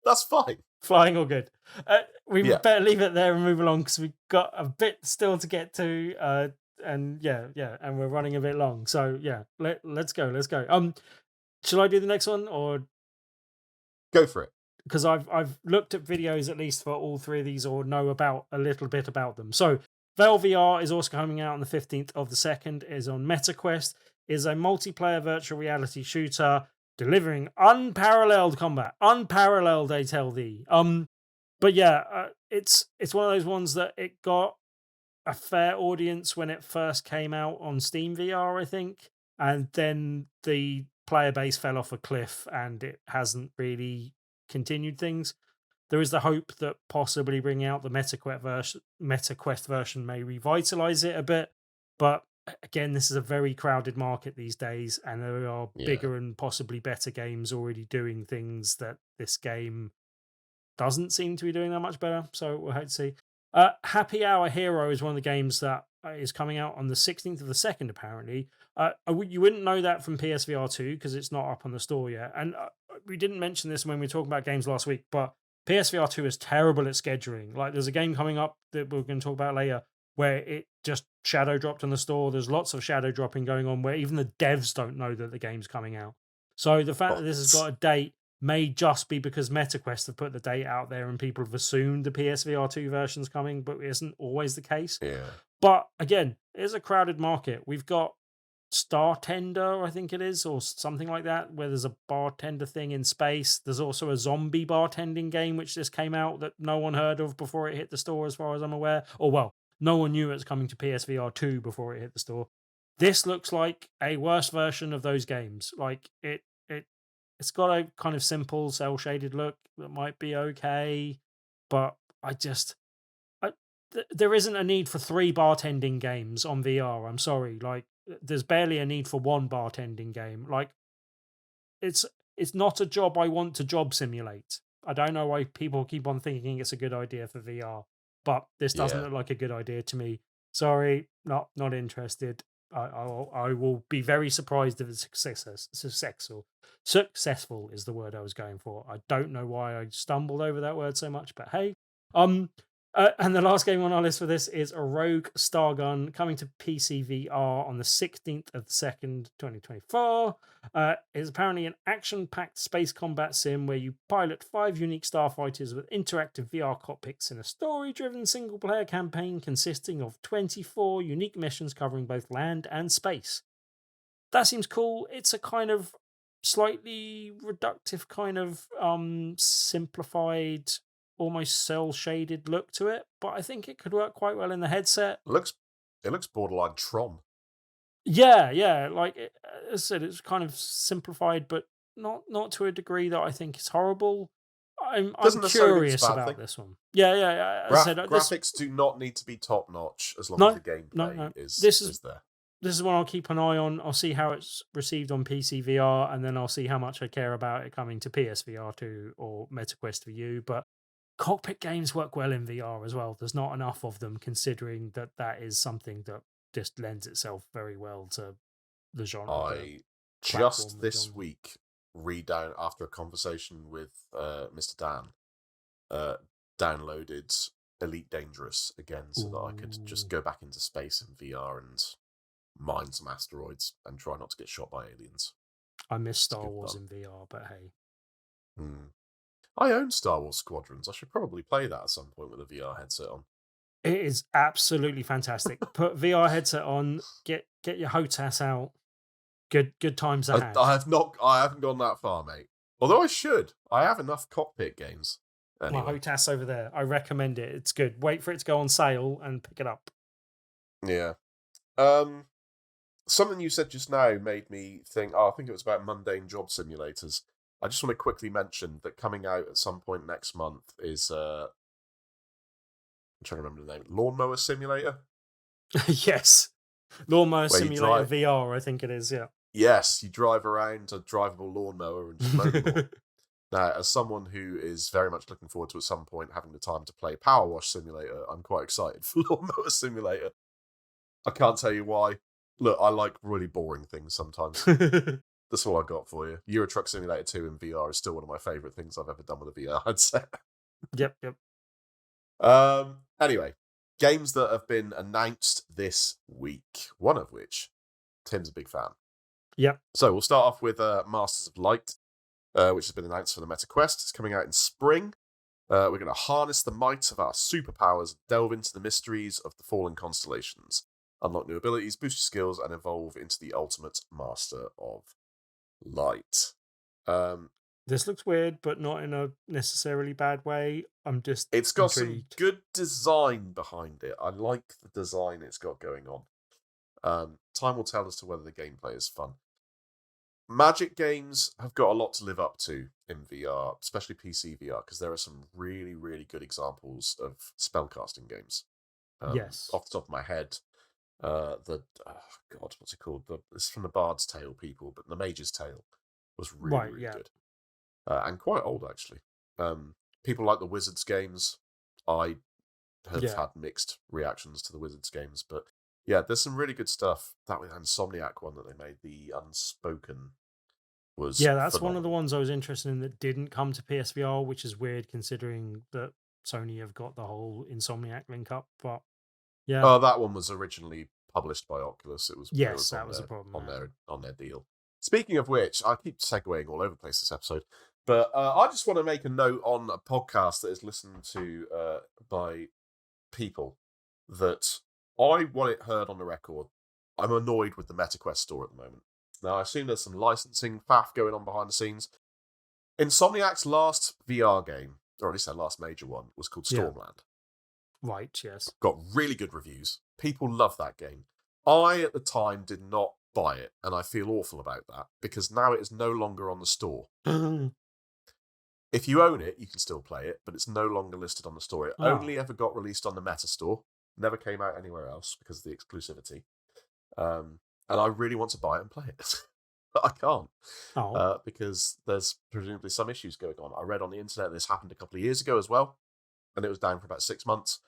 that's fine. Flying all good. We better leave it there and move along because we've got a bit still to get to. And and we're running a bit long. So let's go. Shall I do the next one or go for it? Because I've looked at videos at least for all 3 of these or know about a little bit about them. So Vail VR is also coming out on the 15th of the 2nd. It is on MetaQuest. It is a multiplayer virtual reality shooter delivering unparalleled combat. Unparalleled, I tell thee. But it's one of those ones that it got a fair audience when it first came out on Steam VR, I think, and then the player base fell off a cliff and it hasn't really continued things. There is the hope that possibly bringing out the MetaQuest version may revitalize it a bit, but again, this is a very crowded market these days, and there are bigger and possibly better games already doing things that this game doesn't seem to be doing that much better. So we'll have to see. Happy Hour Hero is one of the games that is coming out on the 16th of the 2nd, apparently. You wouldn't know that from PSVR2 because it's not up on the store yet. And we didn't mention this when we were talking about games last week, but PSVR2 is terrible at scheduling. Like, there's a game coming up that we're going to talk about later where it just shadow dropped on the store. There's lots of shadow dropping going on where even the devs don't know that the game's coming out. So the fact that this has got a date may just be because MetaQuest have put the date out there and people have assumed the PSVR2 version's coming, but it isn't always the case. Yeah. But again, it's a crowded market. We've got Startender, I think it is, or something like that, where there's a bartender thing in space. There's also a zombie bartending game which just came out that no one heard of before it hit the store, as far as I'm aware. Or, well, no one knew it was coming to PSVR 2 before it hit the store. This looks like a worse version of those games. Like, it's got a kind of simple cel-shaded look that might be okay, but there isn't a need for 3 bartending games on VR. I'm sorry. Like, there's barely a need for 1 bartending game. Like, it's not a job I want to job simulate. I don't know why people keep on thinking it's a good idea for VR, but this doesn't look like a good idea to me. Sorry, not interested. I will be very surprised if it's successful is the word I was going for. I don't know why I stumbled over that word so much, but hey. And the last game on our list for this is a Rogue Stargun coming to PC VR on the 16th of the 2nd, 2024. It's apparently an action-packed space combat sim where you pilot 5 unique starfighters with interactive VR cockpits in a story-driven single-player campaign consisting of 24 unique missions covering both land and space. That seems cool. It's a kind of slightly reductive kind of simplified, almost cell shaded look to it, but I think it could work quite well in the headset. It looks borderline Tron. Yeah, like as I said, it's kind of simplified, but not to a degree that I think is horrible. I'm Doesn't necessarily mean it's a curious bad about thing. this one. Yeah. As I said, this Graphics do not need to be top notch as long as no the gameplay no. is This is there. this is one I'll keep an eye on. I'll see how it's received on PC VR, and then I'll see how much I care about it coming to PS VR2 or MetaQuest for you. But cockpit games work well in VR as well. There's not enough of them, considering that is something that just lends itself very well to the genre. I just this week after a conversation with Mr. Dan, downloaded Elite Dangerous again so that I could just go back into space in VR and mine some asteroids and try not to get shot by aliens. I miss Star Wars in VR, but hey. I own Star Wars Squadrons. I should probably play that at some point with a VR headset on. It is absolutely fantastic. Put VR headset on, get your HOTAS out. Good times ahead. I haven't gone that far, mate. Although I should. I have enough cockpit games. Anyway. My HOTAS over there. I recommend it. It's good. Wait for it to go on sale and pick it up. Yeah. Something you said just now made me think, I think it was about mundane job simulators. I just want to quickly mention that coming out at some point next month is I'm trying to remember the name. Lawnmower Simulator? Yes. Lawnmower Simulator VR, I think it is, yeah. Yes, you drive around a drivable lawnmower and just mow the lawn. Now, as someone who is very much looking forward to at some point having the time to play Power Wash Simulator, I'm quite excited for Lawnmower Simulator. I can't tell you why. Look, I like really boring things sometimes. That's all I got for you. Euro Truck Simulator 2 in VR is still one of my favourite things I've ever done with a VR headset. Yep. Anyway, games that have been announced this week, one of which Tim's a big fan. Yep. So we'll start off with Masters of Light, which has been announced for the Meta Quest. It's coming out in spring. We're going to harness the might of our superpowers, delve into the mysteries of the fallen constellations, unlock new abilities, boost your skills, and evolve into the ultimate Master of Light. This looks weird, but not in a necessarily bad way. It's got intrigued. some good design behind it. I like the design it's got going on. Time will tell as to whether the gameplay is fun. Magic games have got a lot to live up to in VR, especially PC VR, because there are some really, really good examples of spellcasting games. Yes. Off the top of my head, what's it called? It's from the Bard's Tale people, but the Mage's Tale was really good. And quite old, actually. People like the Wizards games. I have had mixed reactions to the Wizards games, but yeah, there's some really good stuff. That Insomniac one that they made, the Unspoken, was that's phenomenal. one of the ones I was interested in that didn't come to PSVR, which is weird considering that Sony have got the whole Insomniac link up. But yeah, that one was originally published by Oculus. It was that was a problem on their deal. Speaking of which, I keep segueing all over the place this episode, but I just want to make a note on a podcast that is listened to by people that I want it heard on the record. I'm annoyed with the MetaQuest store at the moment. Now, I assume there's some licensing faff going on behind the scenes. Insomniac's last VR game, or at least their last major one, was called Stormland. Right, yes. Got really good reviews. People love that game. I, at the time, did not buy it, and I feel awful about that, because now it is no longer on the store. If you own it, you can still play it, but it's no longer listed on the store. It only ever got released on the Meta store. Never came out anywhere else because of the exclusivity. And I really want to buy it and play it. But I can't. Because there's presumably some issues going on. I read on the internet this happened a couple of years ago as well. And it was down for about 6 months.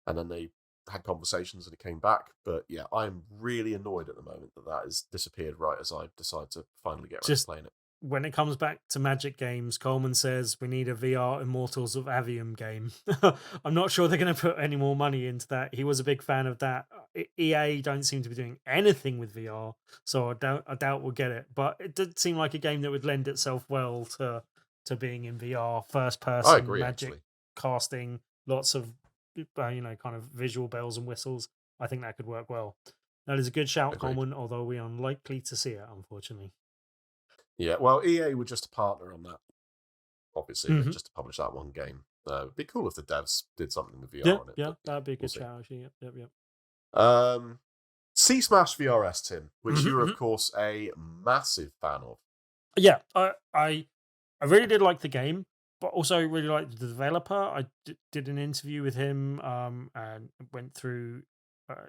And then they had conversations and it came back. But yeah, I'm really annoyed at the moment that has disappeared right as I decide to finally get around to playing it. When it comes back to Magic games, Coleman says we need a VR Immortals of Avium game. I'm not sure they're going to put any more money into that. He was a big fan of that. EA don't seem to be doing anything with VR, so I doubt we'll get it. But it did seem like a game that would lend itself well to being in VR, first person. I agree, Magic casting, lots of kind of visual bells and whistles. I think that could work well. That is a good shout, Coleman, although we are unlikely to see it, unfortunately. Yeah, well, EA were just a partner on that. Obviously, Hmm. just to publish that one game. It'd be cool if the devs did something with Yeah, VR on it. yeah, But that'd be a we'll good see. shout, actually. Yep, yep, yep. C Smash VRS, Tim, which Hmm. you are Hmm. of course a massive fan of. Yeah, I really did like the game, but also really liked the developer. I did an interview with him, and went through. Uh,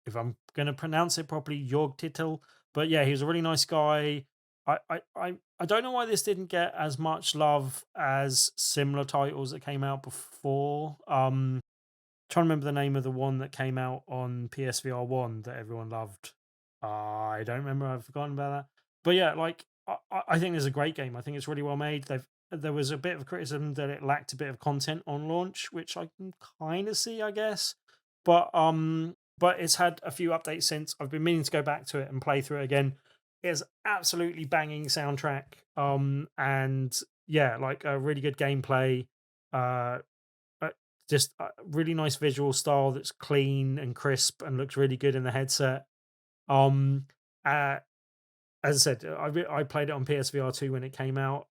if I'm going to pronounce it properly, Jorg Titel. But yeah, he was a really nice guy. I don't know why this didn't get as much love as similar titles that came out before. Trying to remember the name of the one that came out on PSVR1 that everyone loved. I don't remember. I've forgotten about that. But yeah, like I think it's a great game. I think it's really well made. There was a bit of criticism that it lacked a bit of content on launch, which I can kind of see, I guess. But it's had a few updates since. I've been meaning to go back to it and play through it again. It's absolutely banging soundtrack. And yeah, like a really good gameplay. Uh, just a really nice visual style that's clean and crisp and looks really good in the headset. Um, uh, as I said, I played it on PSVR2 when it came out,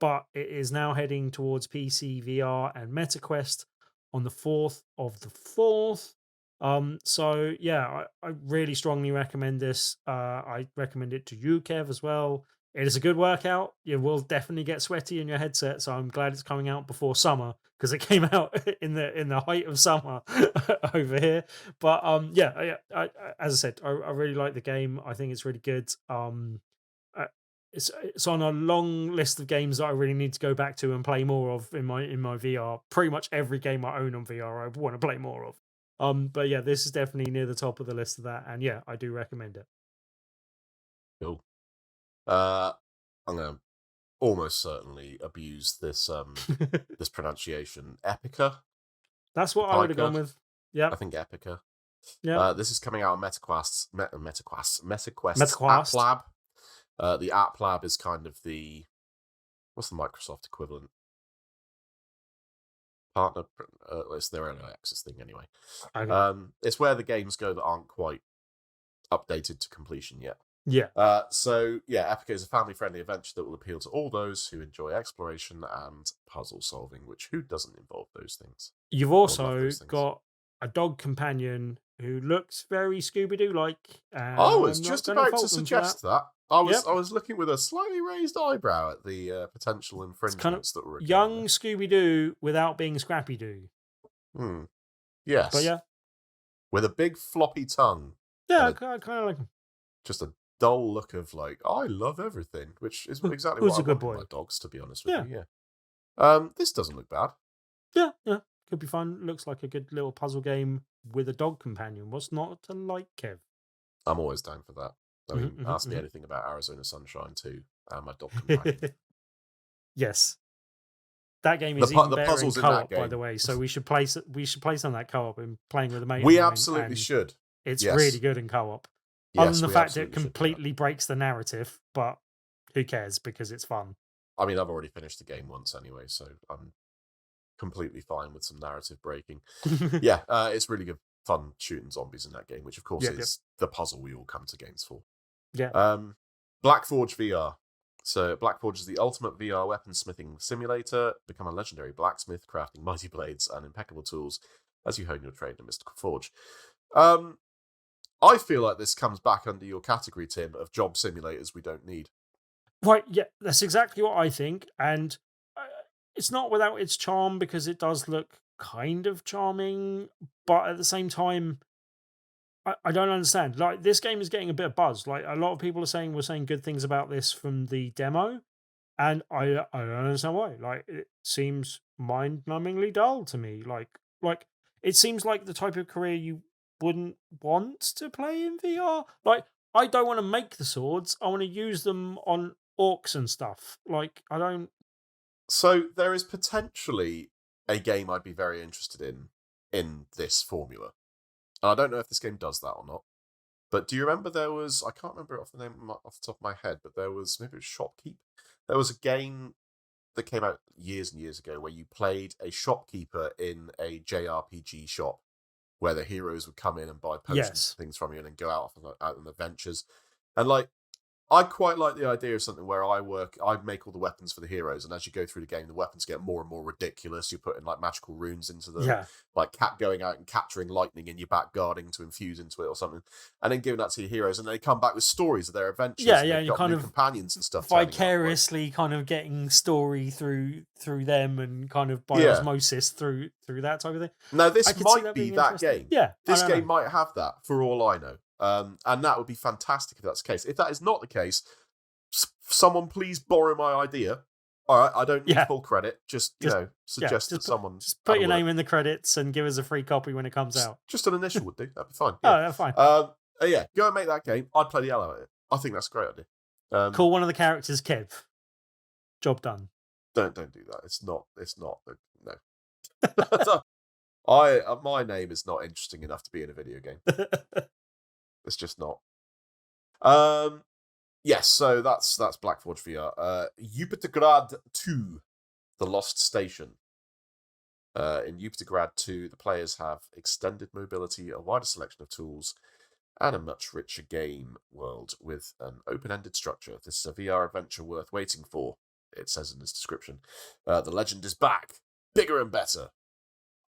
but it is now heading towards PC VR and MetaQuest on the 4th of the 4th. So yeah, I really strongly recommend this. I recommend it to you, Kev, as well. It is a good workout. You will definitely get sweaty in your headset, so I'm glad it's coming out before summer because it came out in the height of summer over here. But yeah, as I said, I really like the game. I think it's really good. Uh, it's on a long list of games that I really need to go back to and play more of in my VR. Pretty much every game I own on VR, I want to play more of. But yeah, this is definitely near the top of the list of that, and yeah, I do recommend it. Cool. I'm gonna almost certainly abuse this this pronunciation. Epyka, That's what I would have gone Epyka. with. I Yep, think Epyka. yep. This is coming out on MetaQuest's App MetaQuest. Lab. The App Lab is kind of what's the Microsoft equivalent? Partner. It's their own access thing anyway. Okay. It's where the games go that aren't quite updated to completion yet. Yeah. So yeah, Epica is a family-friendly adventure that will appeal to all those who enjoy exploration and puzzle solving. Which who doesn't involve those things You've or love also those things? got a dog companion who looks very Scooby Doo like, I and was I'm not just going to about to fault them for that. suggest that. I Yep. was looking with a slightly raised eyebrow at the potential It's kind of infringements that were occurring young Scooby Doo without being Scrappy Doo. there. But Yes, yeah, with a big floppy tongue yeah, and I kind of like him. just a dull look of like I love everything, which is exactly Who's what I a good want in boy? my dogs. To be honest with Yeah, you, yeah. This doesn't look bad. yeah, yeah. Could be fun. Looks like a good little puzzle game with a dog companion. What's not to like, Kev? I'm always down for that. I mean, Mhm, ask me mhm, anything about Arizona Sunshine too, and my dog companion. mhm. Yes, that game is even The better in puzzles in that co-op, by the game, way. So we should play some of that co-op and playing with a mate of we mine, absolutely and should. it's really Yes, good in co-op. Other than yes, the we fact that it absolutely should do that. completely breaks the narrative, but who cares because it's fun. I mean, I've already finished the game once anyway, so I'm completely fine with some narrative breaking. Yeah, it's really good fun shooting zombies in that game, which of course Yep, yep. is the puzzle we all come to games for. Yeah. BlackForge VR. So BlackForge is the ultimate VR weaponsmithing simulator. Become a legendary blacksmith, crafting mighty blades and impeccable tools as you hone your trade in Mystical Forge. I feel like this comes back under your category, Tim, of job simulators we don't need. Right, yeah, that's exactly what I think, and uh, it's not without its charm because it does look kind of charming, but at the same time, I don't understand. Like this game is getting a bit of buzz. Like a lot of people were saying good things about this from the demo, and I don't understand why. Like it seems mind-numbingly dull to me. Like it seems like the type of career you wouldn't want to play in VR. Like I don't want to make the swords. I want to use them on orcs and stuff. Like I don't. So there is potentially a game I'd be very interested in this formula. And I don't know if this game does that or not. But do you remember there was, I can't remember it off off the top of my head, but there was, maybe it was Shopkeep. There was a game that came out years and years ago where you played a shopkeeper in a JRPG shop where the heroes would come in and buy potions Yes. and things from you and then go out on adventures. And like, I quite like the idea of something where I make all the weapons for the heroes, and as you go through the game, the weapons get more and more ridiculous. You're putting like magical runes into them, Yeah. like Cat going out and capturing lightning in your back guarding to infuse into it or something, and then giving that to your heroes, and they come back with stories of their adventures. Yeah, and yeah, they've you got kind new of companions and stuff. turning up, like- vicariously kind of getting story through them and kind of by Yeah. osmosis through that type of thing. Now, I this could see might that be being that interesting. game. Yeah, This I don't game know. might have that, for all I know. And that would be fantastic if that's the case. If that is not the case, someone please borrow my idea. All right, I don't need Yeah. full credit. Just suggest that someone Just put your name in the credits and give us a free copy when it comes out. Just an initial would do. That'd be fine. Oh, Yeah. that's fine. Yeah, go and make that game. I'd play the hell out of it. I think that's a great idea. Call one of the characters Kev. Job done. Don't do that. It's not. No. My name is not interesting enough to be in a video game. It's just not. Yes, so that's BlackForge VR. Yupitergrad 2, The Lost Station. In Yupitergrad 2, the players have extended mobility, a wider selection of tools, and a much richer game world with an open-ended structure. This is a VR adventure worth waiting for, it says in this description. The legend is back, bigger and better.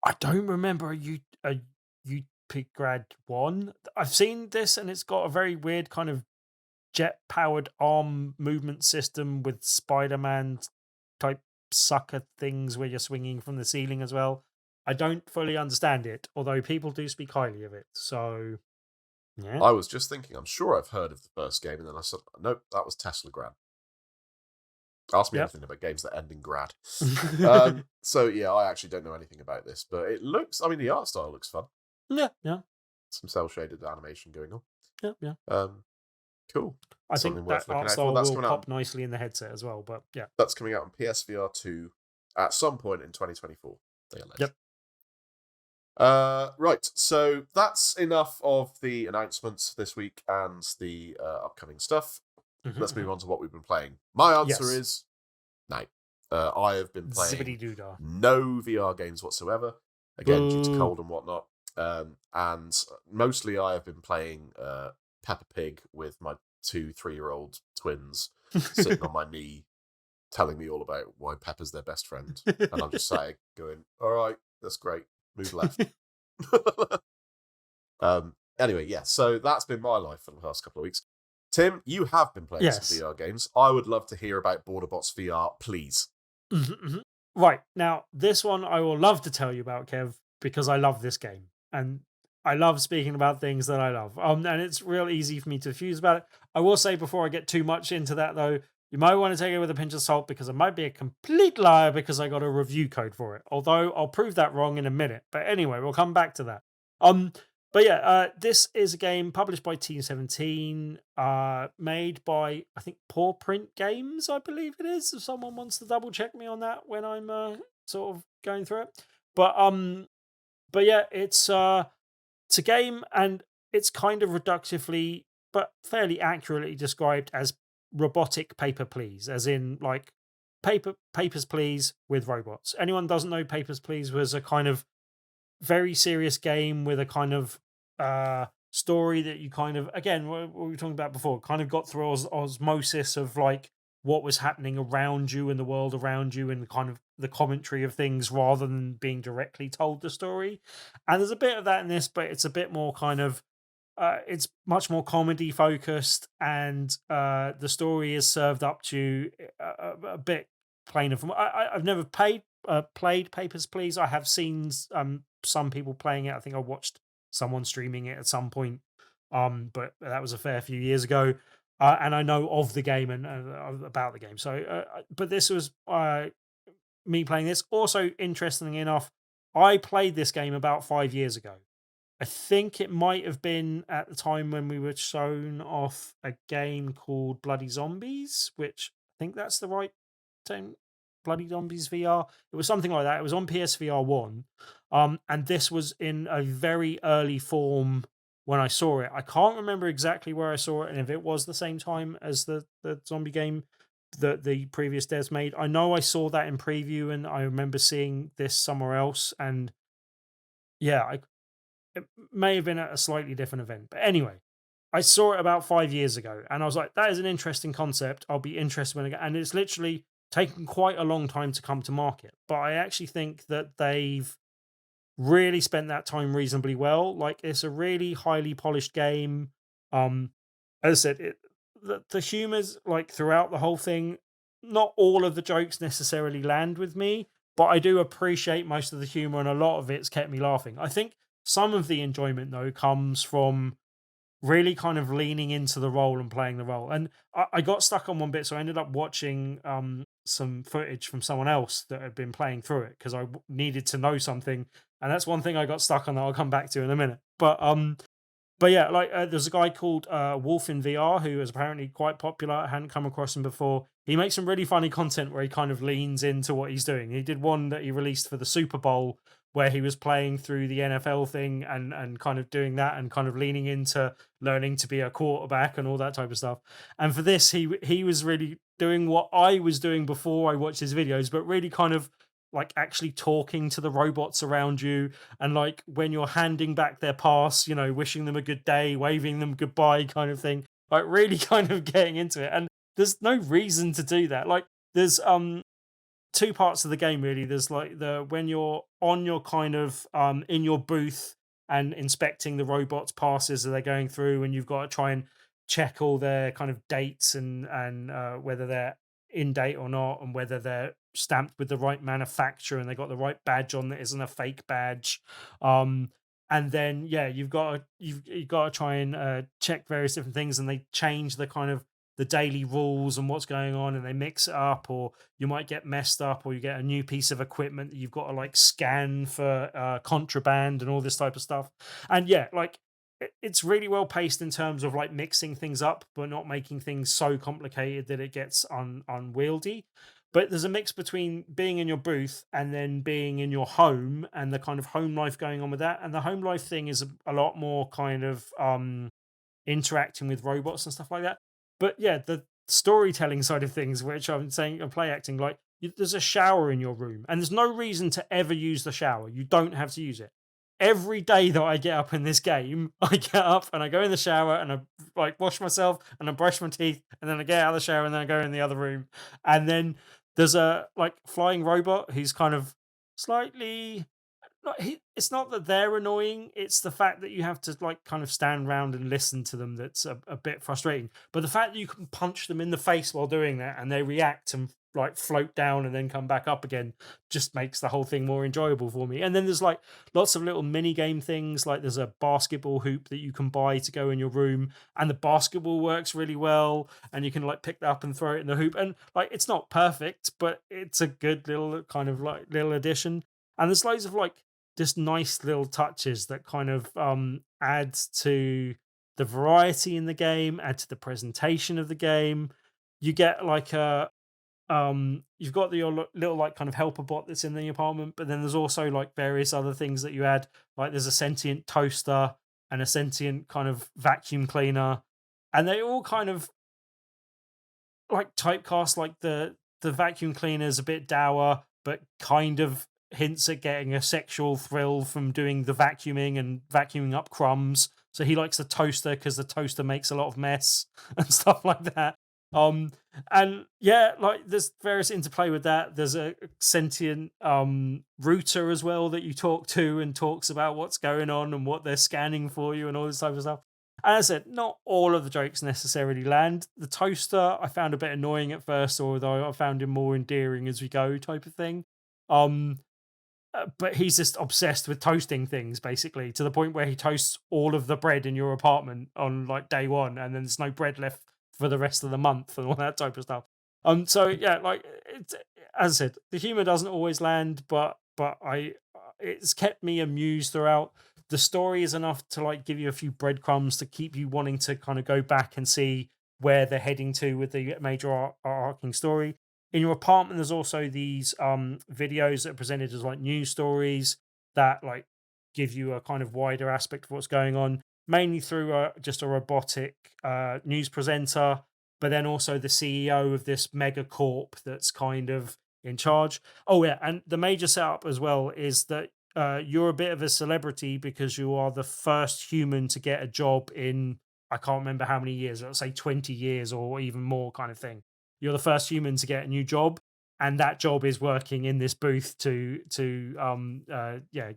I don't remember a Yupitergrad 1. I've seen this and it's got a very weird kind of jet-powered arm movement system with Spider-Man type sucker things where you're swinging from the ceiling as well. I don't fully understand it, although people do speak highly of it. So, yeah. I was just thinking, I'm sure I've heard of the first game, and then I said, nope, that was Teslagrad. Ask me anything about games that end in grad. So, yeah, I actually don't know anything about this, but it looks, the art style looks fun. Yeah. Some cel-shaded animation going on. Yeah. Cool. I think that art style will pop nicely in the headset as well, but yeah. That's coming out on PS VR2 at some point in 2024, they allege. Yep. Right, so that's enough of the announcements this week and the upcoming stuff. Let's move on to what we've been playing. My answer is no. I have been playing no VR games whatsoever, again, due to cold and whatnot. And mostly I have been playing Peppa Pig with my 2-3-year-old twins sitting on my knee telling me all about why Peppa's their best friend. And I'm just sat going, all right, that's great. Move left. Anyway, yeah, so that's been my life for the past couple of weeks. Tim, you have been playing some VR games. I would love to hear about Borderbots VR, please. Right, now, this one I will love to tell you about, Kev, because I love this game. And I love speaking about things that I love. And it's real easy for me to fuse about it. I will say before I get too much into that, though, you might want to take it with a pinch of salt because I might be a complete liar because I got a review code for it. Although I'll prove that wrong in a minute. But anyway, we'll come back to that. But yeah, this is a game published by Team 17, made by, I think, Paw Print Games, I believe it is. If someone wants to double check me on that when I'm sort of going through it. But yeah, it's a game, and it's kind of reductively but fairly accurately described as robotic Paper Please, as in like Papers, Please with robots. Anyone doesn't know, Papers, Please was a kind of very serious game with a kind of story that you kind of, again, what we were talking about before, kind of got through osmosis of like what was happening around you and the world around you and kind of the commentary of things rather than being directly told the story. And there's a bit of that in this, but it's a bit more kind of it's much more comedy focused, and the story is served up to a bit plainer. From I've never played Papers, Please. I have seen some people playing it. I think I watched someone streaming it at some point, but that was a fair few years ago. And I know of the game and about the game. So, but this was me playing this. Also, interestingly enough, I played this game about 5 years ago. I think it might have been at the time when we were shown off a game called Bloody Zombies, which I think that's the right term. Bloody Zombies VR. It was something like that. It was on PSVR 1. And this was in a very early form when I saw it. I can't remember exactly where I saw it and if it was the same time as the zombie game that the previous devs made. I know I saw that in preview and I remember seeing this somewhere else. And yeah, it may have been at a slightly different event. But anyway, I saw it about 5 years ago, and I was like, that is an interesting concept. I'll be interested when I get, and it's literally taken quite a long time to come to market. But I actually think that they've really spent that time reasonably well. Like it's a really highly polished game. Um, as I said, the humor's like throughout the whole thing. Not all of the jokes necessarily land with me, but I do appreciate most of the humor, and a lot of it's kept me laughing. I think some of the enjoyment though comes from really kind of leaning into the role and playing the role. And I got stuck on one bit, so I ended up watching some footage from someone else that had been playing through it because needed to know something. And that's one thing I got stuck on that I'll come back to in a minute. But yeah, like there's a guy called Wolf in VR who is apparently quite popular. I hadn't come across him before. He makes some really funny content where he kind of leans into what he's doing. He did one that he released for the Super Bowl where he was playing through the NFL thing and kind of doing that and kind of leaning into learning to be a quarterback and all that type of stuff. And for this, he was really doing what I was doing before I watched his videos, but really kind of like actually talking to the robots around you, and like when you're handing back their pass, wishing them a good day, waving them goodbye kind of thing, like really kind of getting into it. And there's no reason to do that. Like there's two parts of the game really. There's like the when you're on your kind of in your booth and inspecting the robots passes as they're going through, and you've got to try and check all their kind of dates and whether they're in date or not, and whether they're stamped with the right manufacturer and they got the right badge on that isn't a fake badge. And then yeah, you've got to try and check various different things, and they change the kind of the daily rules and what's going on, and they mix it up, or you might get messed up, or you get a new piece of equipment that you've got to like scan for contraband and all this type of stuff. And yeah, like it's really well paced in terms of like mixing things up but not making things so complicated that it gets unwieldy. But there's a mix between being in your booth and then being in your home and the kind of home life going on with that. And the home life thing is a lot more kind of interacting with robots and stuff like that. But yeah, the storytelling side of things, which I'm saying, and play acting, like there's a shower in your room, and there's no reason to ever use the shower. You don't have to use it. Every day that I get up in this game, I get up and I go in the shower and I like wash myself and I brush my teeth, and then I get out of the shower and then I go in the other room. And then there's a like flying robot who's kind of slightly it's not that they're annoying, it's the fact that you have to like kind of stand around and listen to them that's a bit frustrating. But the fact that you can punch them in the face while doing that and they react and like float down and then come back up again just makes the whole thing more enjoyable for me. And then there's like lots of little mini game things, like there's a basketball hoop that you can buy to go in your room, and the basketball works really well, and you can like pick that up and throw it in the hoop, and like it's not perfect, but it's a good little kind of like little addition. And there's loads of like just nice little touches that kind of add to the variety in the game, add to the presentation of the game. You get like you've got your little like kind of helper bot that's in the apartment, but then there's also like various other things that you add. Like there's a sentient toaster and a sentient kind of vacuum cleaner, and they all kind of like typecast like the vacuum cleaner is a bit dour, but kind of hints at getting a sexual thrill from doing the vacuuming and vacuuming up crumbs. So he likes the toaster because the toaster makes a lot of mess and stuff like that. And yeah, like there's various interplay with that. There's a sentient router as well that you talk to and talks about what's going on and what they're scanning for you and all this type of stuff. And as I said, not all of the jokes necessarily land. The toaster I found a bit annoying at first, although I found him more endearing as we go, type of thing. But he's just obsessed with toasting things, basically, to the point where he toasts all of the bread in your apartment on like day one, and then there's no bread left for the rest of the month and all that type of stuff. So yeah, like it's, as I said, the humor doesn't always land, but it's kept me amused throughout. The story is enough to like give you a few breadcrumbs to keep you wanting to kind of go back and see where they're heading to with the major arcing story. In your apartment, there's also these videos that are presented as like news stories that like give you a kind of wider aspect of what's going on, mainly through just a robotic news presenter, but then also the CEO of this mega corp that's kind of in charge. Oh yeah, and the major setup as well is that you're a bit of a celebrity because you are the first human to get a job in I can't remember how many years, let's say 20 years or even more kind of thing. You're the first human to get a new job, and that job is working in this booth to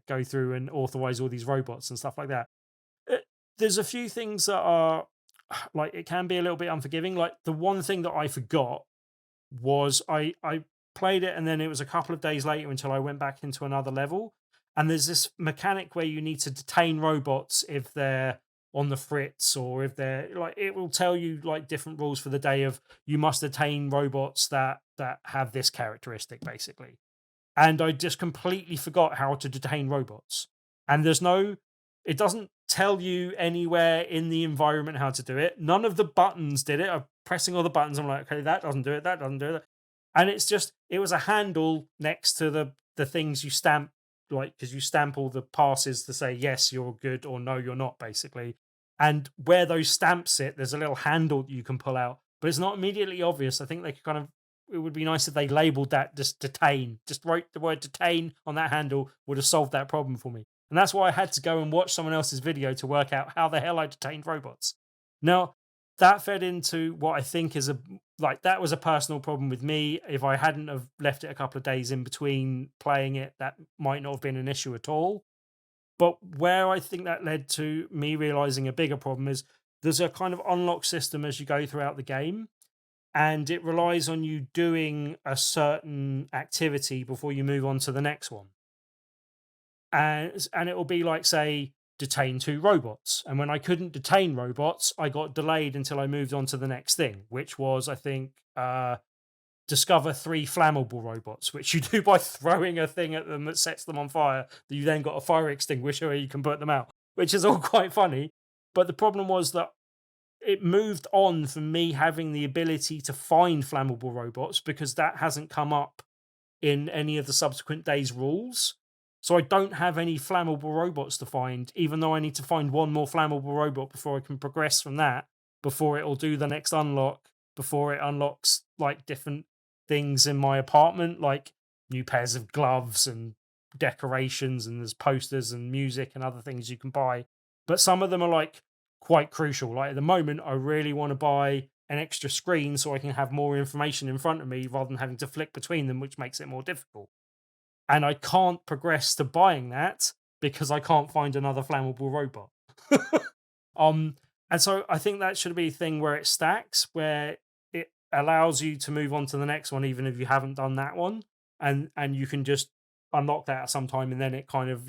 go through and authorize all these robots and stuff like that. Uh, There's a few things that are like it can be a little bit unforgiving. Like the one thing that I forgot was I played it, and then it was a couple of days later until I went back into another level. And there's this mechanic where you need to detain robots if they're on the fritz, or if they're like, it will tell you like different rules for the day of you must detain robots that have this characteristic basically. And I just completely forgot how to detain robots. And it doesn't tell you anywhere in the environment how to do it. None of the buttons did it. I'm pressing all the buttons. I'm like, okay, that doesn't do it. That doesn't do it. And it was a handle next to the things you stamp, like, because you stamp all the passes to say, yes, you're good, or no, you're not, basically. And where those stamps sit, there's a little handle that you can pull out, but it's not immediately obvious. I think they could kind of, it would be nice if they labeled that just detain, just wrote the word detain on that handle, would have solved that problem for me. And that's why I had to go and watch someone else's video to work out how the hell I detained robots. Now, that fed into what I think is that was a personal problem with me. If I hadn't have left it a couple of days in between playing it, that might not have been an issue at all. But where I think that led to me realizing a bigger problem is there's a kind of unlock system as you go throughout the game, and it relies on you doing a certain activity before you move on to the next one. And it will be like, say, detain 2 robots. And when I couldn't detain robots, I got delayed until I moved on to the next thing, which was, I think, discover 3 flammable robots, which you do by throwing a thing at them that sets them on fire. That you then got a fire extinguisher where you can put them out, which is all quite funny. But the problem was that it moved on from me having the ability to find flammable robots, because that hasn't come up in any of the subsequent days' rules. So I don't have any flammable robots to find, even though I need to find one more flammable robot before I can progress from that, before it'll do the next unlock, before it unlocks like different things in my apartment, like new pairs of gloves and decorations, and there's posters and music and other things you can buy. But some of them are like quite crucial. Like at the moment, I really want to buy an extra screen so I can have more information in front of me rather than having to flick between them, which makes it more difficult. And I can't progress to buying that because I can't find another flammable robot. And so I think that should be a thing where it stacks, where it allows you to move on to the next one, even if you haven't done that one, and you can just unlock that at some time, and then it kind of,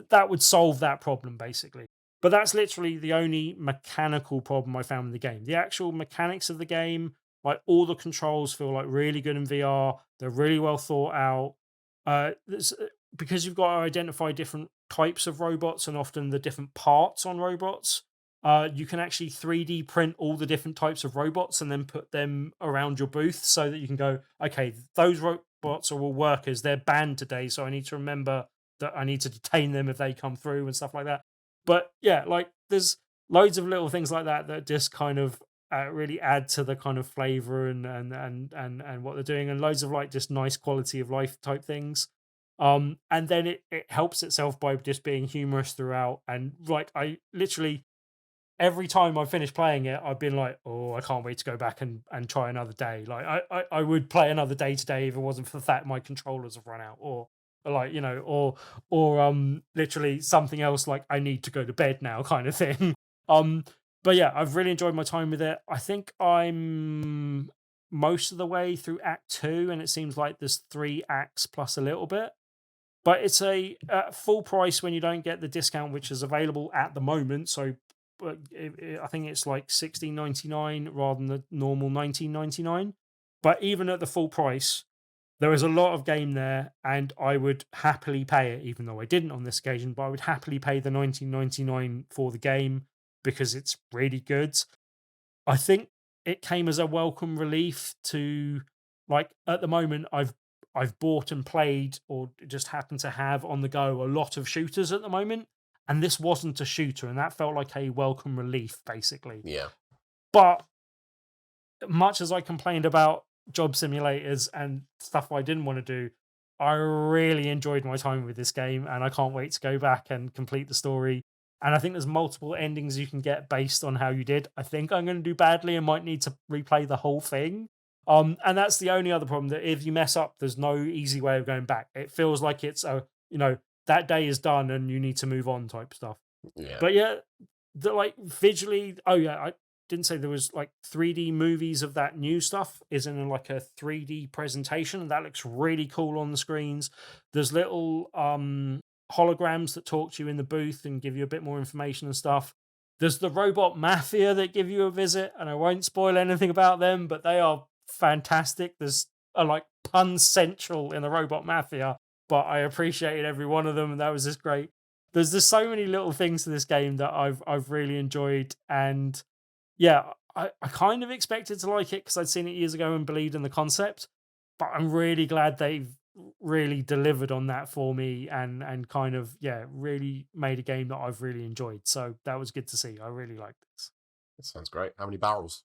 that would solve that problem basically. But that's literally the only mechanical problem I found in the game. The actual mechanics of the game, like all the controls feel like really good in VR. They're really well thought out. Because you've got to identify different types of robots and often the different parts on robots. You can actually 3D print all the different types of robots and then put them around your booth so that you can go, okay, those robots are all workers. They're banned today, so I need to remember that I need to detain them if they come through and stuff like that. But yeah, like there's loads of little things like that that just kind of really add to the kind of flavor and what they're doing, and loads of like just nice quality of life type things. And then it helps itself by just being humorous throughout. And like I literally every time I finish playing it, I've been like, oh, I can't wait to go back and try another day. Like I would play another day today if it wasn't for the fact my controllers have run out, or like, or literally something else like I need to go to bed now kind of thing. But yeah, I've really enjoyed my time with it. I think I'm most of the way through Act 2, and it seems like there's 3 acts plus a little bit. But it's a full price when you don't get the discount, which is available at the moment. So I think it's like $16.99 rather than the normal $19.99. But even at the full price, there is a lot of game there, and I would happily pay it, even though I didn't on this occasion. But I would happily pay the $19.99 for the game because it's really good. I think it came as a welcome relief to, like, at the moment I've bought and played, or just happen to have on the go, a lot of shooters at the moment, and this wasn't a shooter, and that felt like a welcome relief basically. Yeah. But much as I complained about job simulators and stuff I didn't want to do, I really enjoyed my time with this game, and I can't wait to go back and complete the story. And I think there's multiple endings you can get based on how you did. I think I'm going to do badly and might need to replay the whole thing. And that's the only other problem, that if you mess up, there's no easy way of going back. It feels like it's that day is done and you need to move on type stuff. Yeah. But yeah, like visually, oh yeah, I didn't say there was like 3D movies of that new stuff is in like a 3D presentation, and that looks really cool on the screens. There's little holograms that talk to you in the booth and give you a bit more information and stuff. There's the robot mafia that give you a visit, and I won't spoil anything about them, but they are fantastic. There's like pun central in the robot mafia, but I appreciated every one of them, and that was just great. There's just so many little things to this game that I've really enjoyed, and yeah, I kind of expected to like it because I'd seen it years ago and believed in the concept, but I'm really glad they've really delivered on that for me, and kind of really made a game that I've really enjoyed. So that was good to see. I really like this. That sounds great. How many barrels?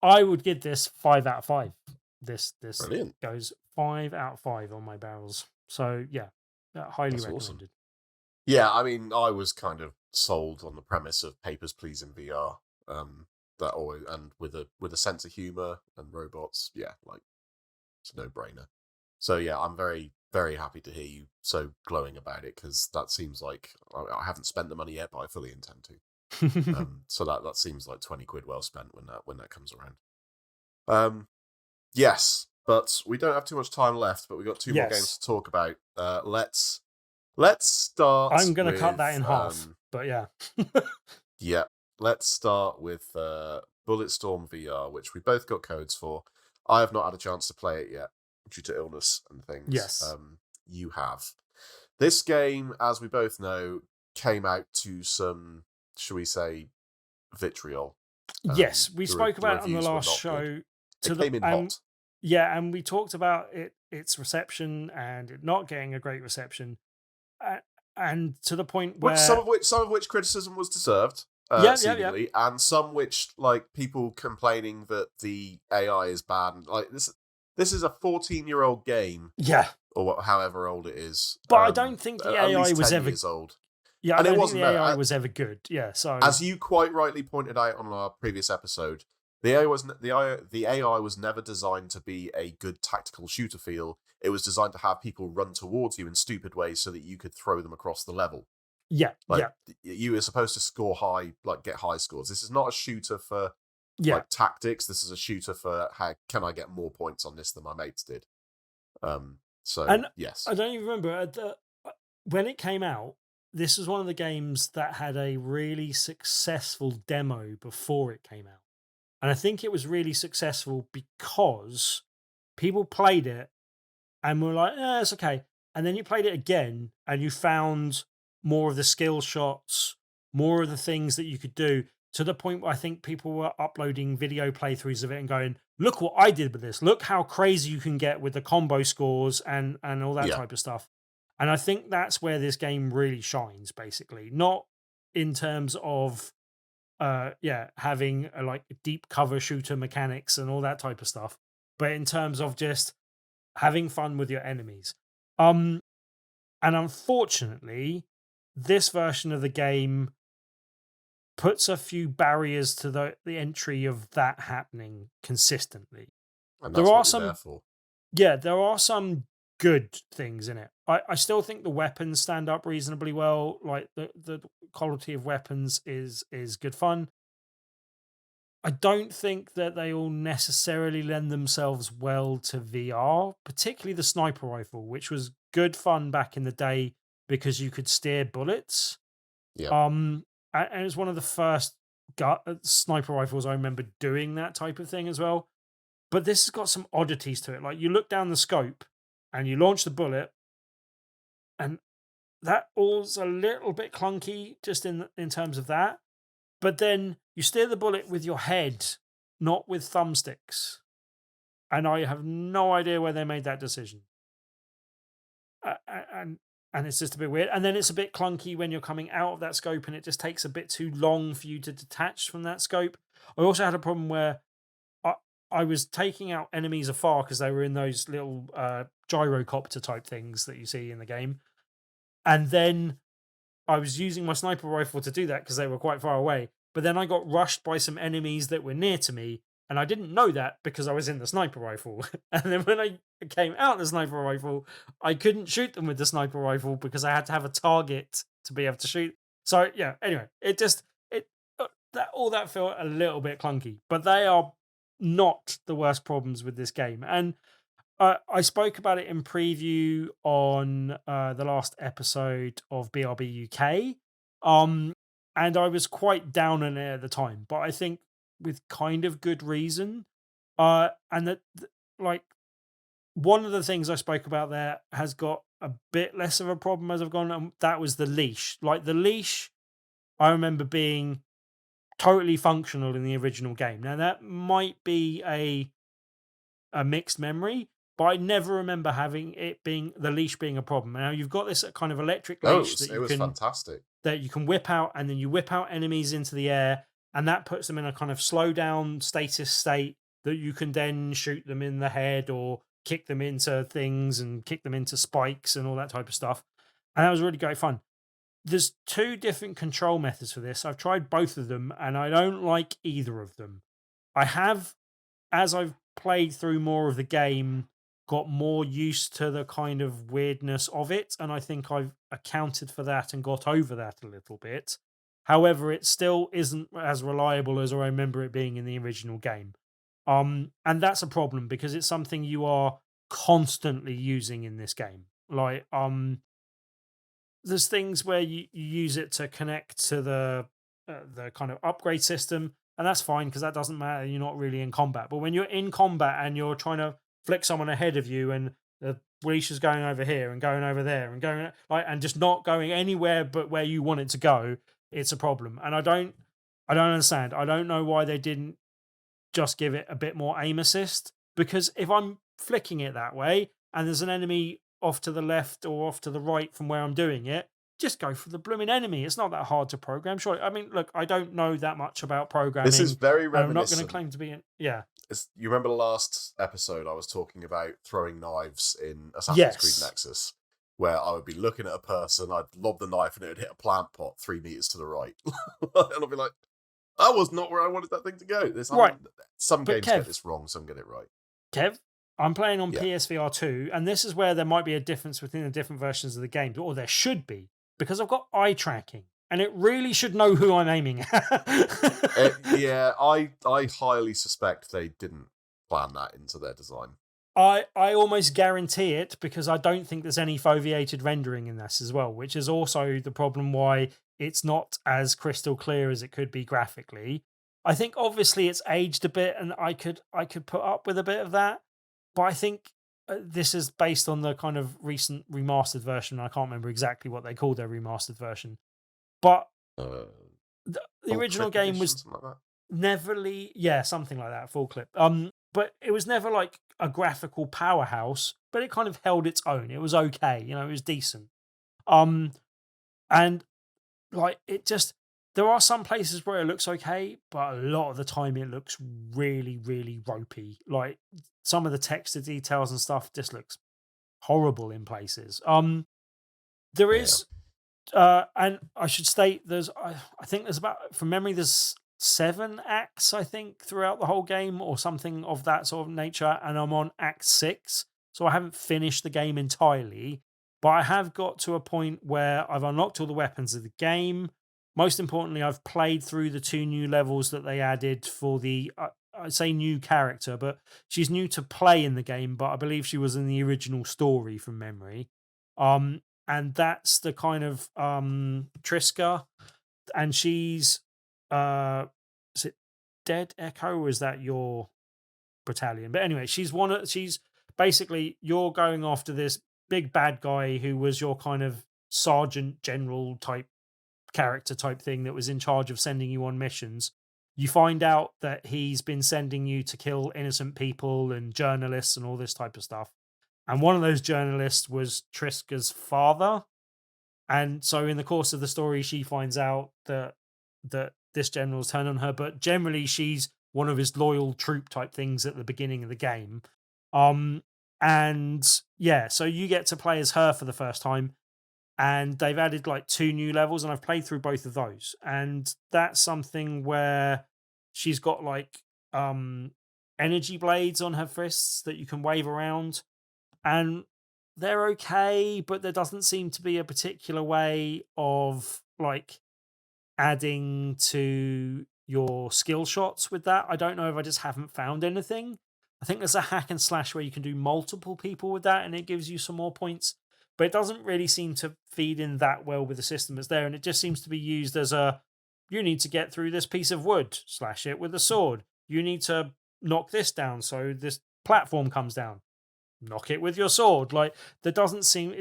I would give this 5 out of 5. This Brilliant. goes 5 out of 5 on my barrels. So yeah, highly That's recommended. awesome. Yeah, I mean, I was kind of sold on the premise of Papers, Please in VR. That always, and with a sense of humor and robots, yeah, like it's a no-brainer. So yeah, I'm very, very happy to hear you so glowing about it, because that seems like I haven't spent the money yet, but I fully intend to. So that seems like 20 quid well spent when that comes around. Yes, but we don't have too much time left, but we've got two more games to talk about. Let's start. I'm going to cut that in half, but yeah. Yeah, let's start with Bulletstorm VR, which we both got codes for. I have not had a chance to play it yet due to illness and things. Yes. You have. This game, as we both know, came out to some, shall we say, vitriol. Yes, we spoke about it on the last show. It came in hot. Yeah, and we talked about its reception and it not getting a great reception, and to the point where some of which criticism was deserved, seemingly, and some which, like, people complaining that the AI is bad, and like this is a 14-year-old game, or however old it is. But I don't think the AI was ever years old. Yeah, and I don't think the AI was ever good. Yeah, so as you quite rightly pointed out on our previous episode, the AI was never designed to be a good tactical shooter feel. It was designed to have people run towards you in stupid ways so that you could throw them across the level. Yeah, You were supposed to score high, like get high scores. This is not a shooter for like tactics. This is a shooter for how can I get more points on this than my mates did. Yes, I don't even remember when it came out. This was one of the games that had a really successful demo before it came out. And I think it was really successful because people played it and were like, it's okay. And then you played it again and you found more of the skill shots, more of the things that you could do, to the point where I think people were uploading video playthroughs of it and going, look what I did with this. Look how crazy you can get with the combo scores and all that type of stuff. And I think that's where this game really shines, basically. Not in terms of having like deep cover shooter mechanics and all that type of stuff, but in terms of just having fun with your enemies. And unfortunately, this version of the game puts a few barriers to the entry of that happening consistently. And that's what you're there for. Yeah, there are some good things in it. I still think the weapons stand up reasonably well. Like the quality of weapons is good fun. I don't think that they all necessarily lend themselves well to VR, particularly the sniper rifle, which was good fun back in the day because you could steer bullets. Yeah. And it was one of the first sniper rifles I remember doing that type of thing as well. But this has got some oddities to it. Like you look down the scope and you launch the bullet, and that all's a little bit clunky just in terms of that. But then you steer the bullet with your head, not with thumbsticks. And I have no idea where they made that decision. And it's just a bit weird. And then it's a bit clunky when you're coming out of that scope, and it just takes a bit too long for you to detach from that scope. I also had a problem where I was taking out enemies afar because they were in those little gyrocopter type things that you see in the game. And then I was using my sniper rifle to do that because they were quite far away. But then I got rushed by some enemies that were near to me, and I didn't know that because I was in the sniper rifle. And then when I came out the sniper rifle, I couldn't shoot them with the sniper rifle because I had to have a target to be able to shoot. So yeah, anyway, all that felt a little bit clunky, but they are not the worst problems with this game. And I spoke about it in preview on the last episode of BRB UK. And I was quite down on it at the time, but I think with kind of good reason. And like, one of the things I spoke about there has got a bit less of a problem as I've gone, and that was the leash. Like, the leash, I remember being totally functional in the original game. Now, that might be a mixed memory, but I never remember having the leash being a problem. Now, you've got this kind of electric leash it was fantastic. That you can whip out, and then you whip out enemies into the air, and that puts them in a kind of slow down status state that you can then shoot them in the head or kick them into things and kick them into spikes and all that type of stuff. And that was really great fun. There's 2 different control methods for this. I've tried both of them, and I don't like either of them. I have, as I've played through more of the game, got more used to the kind of weirdness of it, and I think I've accounted for that and got over that a little bit. However, it still isn't as reliable as I remember it being in the original game. And that's a problem because it's something you are constantly using in this game. Like, there's things where you use it to connect to the kind of upgrade system, and that's fine because that doesn't matter. You're not really in combat. But when you're in combat and you're trying to flick someone ahead of you, and the leash is going over here and going over there and going and just not going anywhere but where you want it to go, it's a problem. And I don't understand. I don't know why they didn't just give it a bit more aim assist, because if I'm flicking it that way and there's an enemy off to the left or off to the right from where I'm doing it, just go for the blooming enemy. It's not that hard to program. Sure. I mean, look, I don't know that much about programming. This is very reminiscent. I'm not going to claim to be yeah. You remember the last episode I was talking about throwing knives in Assassin's Creed Nexus, where I would be looking at a person, I'd lob the knife and it would hit a plant pot 3 meters to the right. And I'd be like, that was not where I wanted that thing to go. Some games get this wrong, some get it right. Kev, I'm playing on PS VR2, and this is where there might be a difference between the different versions of the game, or there should be, because I've got eye tracking, and it really should know who I'm aiming at. I highly suspect they didn't plan that into their design. I almost guarantee it, because I don't think there's any foveated rendering in this as well, which is also the problem why it's not as crystal clear as it could be graphically. I think obviously it's aged a bit, and I could put up with a bit of that, but I think this is based on the kind of recent remastered version. I can't remember exactly what they called their remastered version, but the original game was never something like that, full clip. But it was never like a graphical powerhouse, but it kind of held its own. It was okay, it was decent. And like, it just, there are some places where it looks okay, but a lot of the time it looks really, really ropey. Like, some of the texture details and stuff just looks horrible in places. There is, and I should state, I think there's about, from memory, there's 7 acts, I think, throughout the whole game, or something of that sort of nature, and I'm on Act 6, so I haven't finished the game entirely, but I have got to a point where I've unlocked all the weapons of the game. Most importantly, I've played through the 2 new levels that they added for the, I'd say new character, but she's new to play in the game, but I believe she was in the original story from memory. And that's the kind of Triska, and she's is it Dead Echo, or is that your battalion? But anyway, she's basically, you're going after this big bad guy who was your kind of sergeant general type character type thing that was in charge of sending you on missions. You find out that he's been sending you to kill innocent people and journalists and all this type of stuff. And one of those journalists was Triska's father. And so in the course of the story, she finds out that this general's turned on her, but generally she's one of his loyal troop type things at the beginning of the game. And yeah, so you get to play as her for the first time. and they've added like 2 new levels, and I've played through both of those. And that's something where she's got like energy blades on her fists that you can wave around, and they're okay, but there doesn't seem to be a particular way of like adding to your skill shots with that. I don't know if I just haven't found anything. I think there's a hack and slash where you can do multiple people with that and it gives you some more points, but it doesn't really seem to feed in that well with the system that's there. And it just seems to be used as a, you need to get through this piece of wood, slash it with a sword. You need to knock this down so this platform comes down, knock it with your sword. Like, it doesn't seem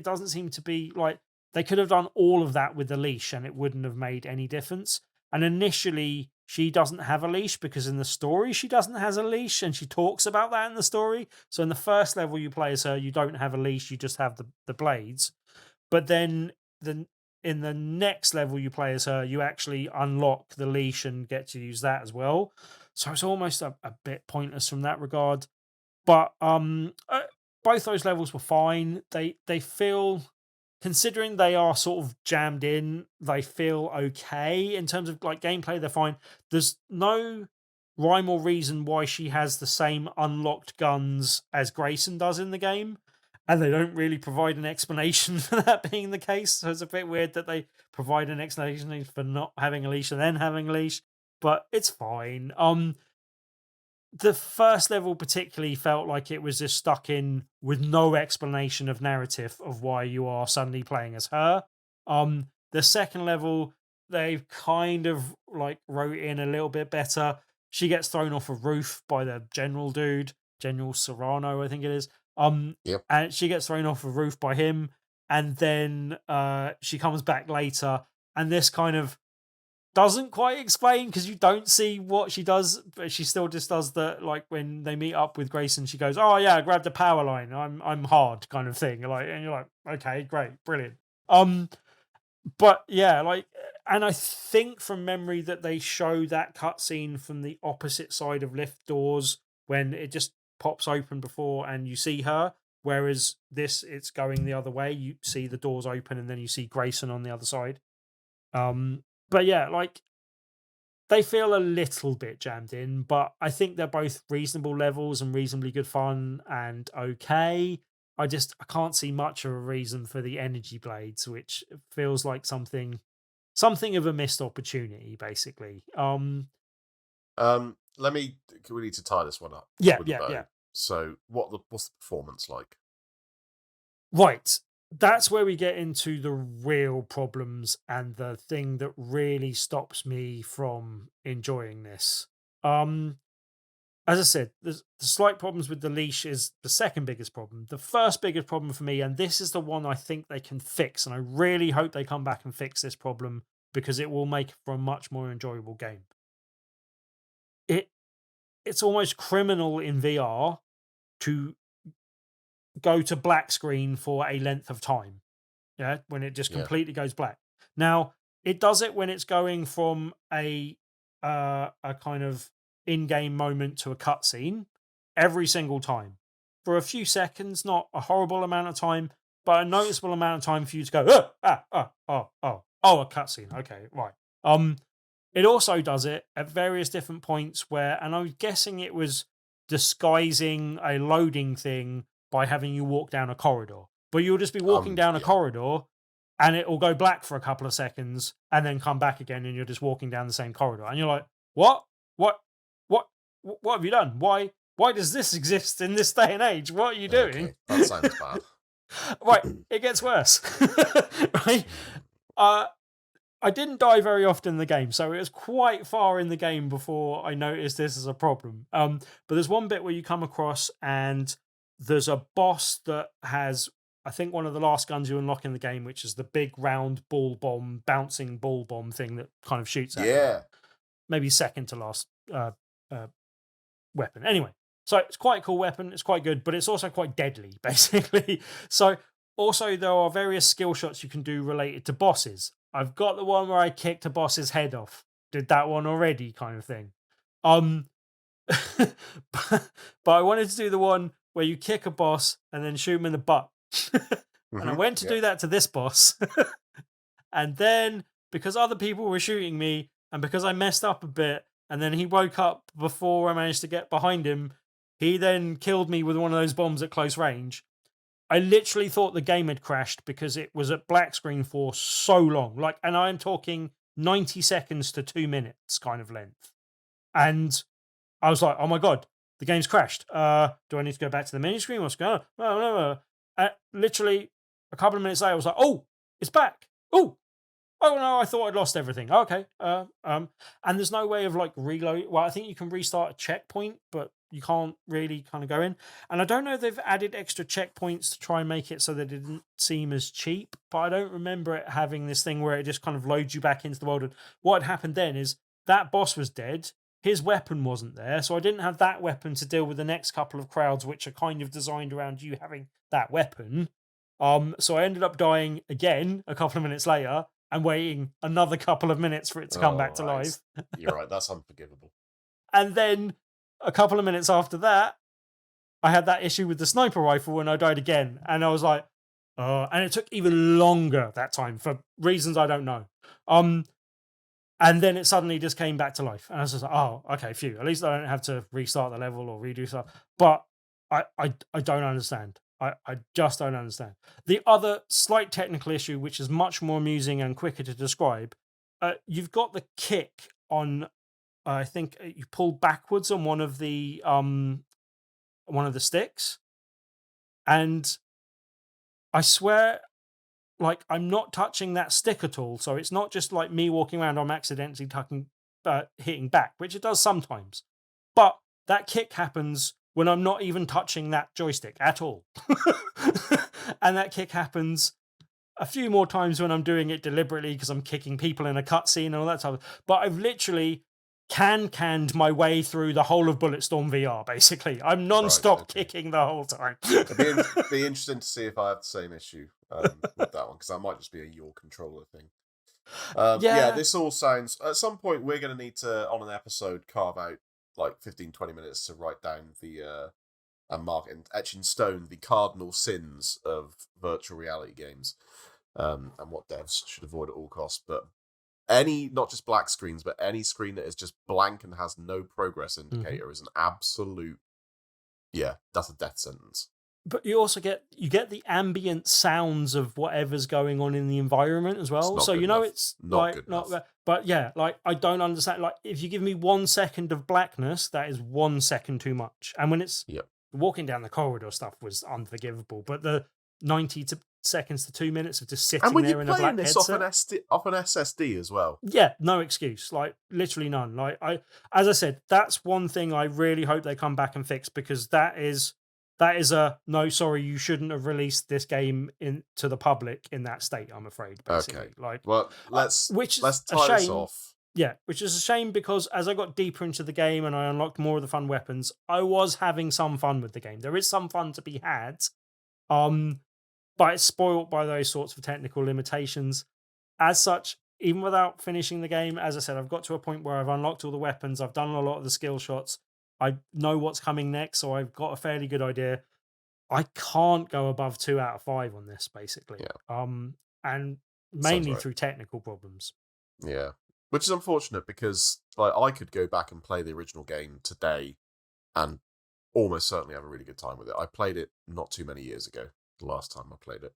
to be like, they could have done all of that with the leash and it wouldn't have made any difference. And initially, she doesn't have a leash because in the story she doesn't have a leash, and she talks about that in the story. So in the first level you play as her, you don't have a leash, you just have the blades. But then in the next level you play as her, you actually unlock the leash and get to use that as well. So it's almost a bit pointless from that regard. But both those levels were fine. They feel, considering they are sort of jammed in, they feel okay in terms of like gameplay. They're fine. There's no rhyme or reason why she has the same unlocked guns as Grayson does in the game, and they don't really provide an explanation for that being the case. So it's a bit weird that they provide an explanation for not having a leash and then having a leash, but it's fine. The first level particularly felt like it was just stuck in with no explanation of narrative of why you are suddenly playing as her. The second level, they've kind of like wrote in a little bit better. She gets thrown off a roof by the general dude, General Serrano, I think it is. Yep. And she gets thrown off a roof by him, and then she comes back later, and this kind of doesn't quite explain because you don't see what she does, but she still just does the, like, when they meet up with Grayson, she goes, "Oh yeah, grab the power line. I'm hard," kind of thing. Like, and you're like, okay, great, brilliant. But yeah, like, and I think from memory that they show that cutscene from the opposite side of lift doors when it just pops open before and you see her. Whereas this, it's going the other way. You see the doors open and then you see Grayson on the other side. But yeah, like, they feel a little bit jammed in, but I think they're both reasonable levels and reasonably good fun and okay. I can't see much of a reason for the energy blades, which feels like something of a missed opportunity, basically. We need to tie this one up. Yeah, with a bow. yeah. So what's the performance like? Right. That's where we get into the real problems and the thing that really stops me from enjoying this. As I said, the slight problems with the leash is the second biggest problem. The first biggest problem for me, and this is the one I think they can fix, and I really hope they come back and fix this problem because it will make for a much more enjoyable game. It's almost criminal in VR to go to black screen for a length of time. Yeah, when it just completely goes black. Now, it does it when it's going from a kind of in-game moment to a cutscene every single time for a few seconds, not a horrible amount of time, but a noticeable amount of time for you to go, a cutscene. Okay, right. It also does it at various different points where, and I'm guessing it was disguising a loading thing by having you walk down a corridor. But you'll just be walking down a corridor and it will go black for a couple of seconds and then come back again and you're just walking down the same corridor. And you're like, what have you done? Why does this exist in this day and age? What are you doing? Okay. That sounds bad. Right, it gets worse. Right? I didn't die very often in the game, so it was quite far in the game before I noticed this as a problem. But there's one bit where you come across and there's a boss that has, I think, one of the last guns you unlock in the game, which is the big round bouncing ball bomb thing that kind of shoots at you. Maybe second to last weapon. Anyway, so it's quite a cool weapon. It's quite good, but it's also quite deadly, basically. So also there are various skill shots you can do related to bosses. I've got the one where I kicked a boss's head off. Did that one already, kind of thing. But I wanted to do the one where you kick a boss and then shoot him in the butt. And I went to do that to this boss. And then, because other people were shooting me, and because I messed up a bit, and then he woke up before I managed to get behind him, he then killed me with one of those bombs at close range. I literally thought the game had crashed because it was at black screen for so long. Like, and I'm talking 90 seconds to 2 minutes kind of length. And I was like, oh my God, the game's crashed. Do I need to go back to the menu screen? What's going on? No. Literally a couple of minutes later, I was like, oh, it's back. Oh no, I thought I'd lost everything. Okay. And there's no way of like reload. Well, I think you can restart a checkpoint, but you can't really kind of go in. And I don't know if they've added extra checkpoints to try and make it so that it didn't seem as cheap, but I don't remember it having this thing where it just kind of loads you back into the world. And what had happened then is that boss was dead. His weapon wasn't there, so I didn't have that weapon to deal with the next couple of crowds, which are kind of designed around you having that weapon. So I ended up dying again a couple of minutes later and waiting another couple of minutes for it to come back to life. You're right, that's unforgivable. And then a couple of minutes after that, I had that issue with the sniper rifle and I died again. And I was like, and it took even longer that time for reasons I don't know. And then it suddenly just came back to life. And I was just like, oh, okay, phew. At least I don't have to restart the level or redo stuff. But I don't understand. I just don't understand. The other slight technical issue, which is much more amusing and quicker to describe, you've got the kick on, I think you pull backwards on one of the sticks. And I swear, like, I'm not touching that stick at all. So it's not just like me walking around, I'm accidentally hitting back, which it does sometimes. But that kick happens when I'm not even touching that joystick at all. And that kick happens a few more times when I'm doing it deliberately because I'm kicking people in a cutscene and all that stuff. But I've literally canned my way through the whole of Bulletstorm VR, basically. I'm non-stop kicking the whole time. It'd be interesting to see if I have the same issue with that one, because that might just be a your controller thing. Yeah, this all sounds... At some point, we're going to need to, on an episode, carve out like 15-20 minutes to write down the and mark and etch in stone the cardinal sins of virtual reality games, and what devs should avoid at all costs. But any, not just black screens, but any screen that is just blank and has no progress indicator is an absolute, that's a death sentence. But you also get the ambient sounds of whatever's going on in the environment as well. So it's not good enough. But yeah, like I don't understand. Like if you give me 1 second of blackness, that is 1 second too much. And when it's walking down the corridor stuff was unforgivable. But the 90 seconds to 2 minutes of just sitting there in a black headset. And off an SSD as well. Yeah, no excuse. Like literally none. Like as I said, that's one thing I really hope they come back and fix, because that is a no, sorry, you shouldn't have released this game to the public in that state, I'm afraid, basically. Okay. Like, well, let's tie this off. Yeah, which is a shame, because as I got deeper into the game and I unlocked more of the fun weapons, I was having some fun with the game. There is some fun to be had, but it's spoiled by those sorts of technical limitations. As such, even without finishing the game, as I said, I've got to a point where I've unlocked all the weapons, I've done a lot of the skill shots, I know what's coming next, so I've got a fairly good idea. I can't go above 2 out of 5 on this, basically. Yeah. And mainly through technical problems. Yeah, which is unfortunate, because like I could go back and play the original game today and almost certainly have a really good time with it. I played it not too many years ago, the last time I played it,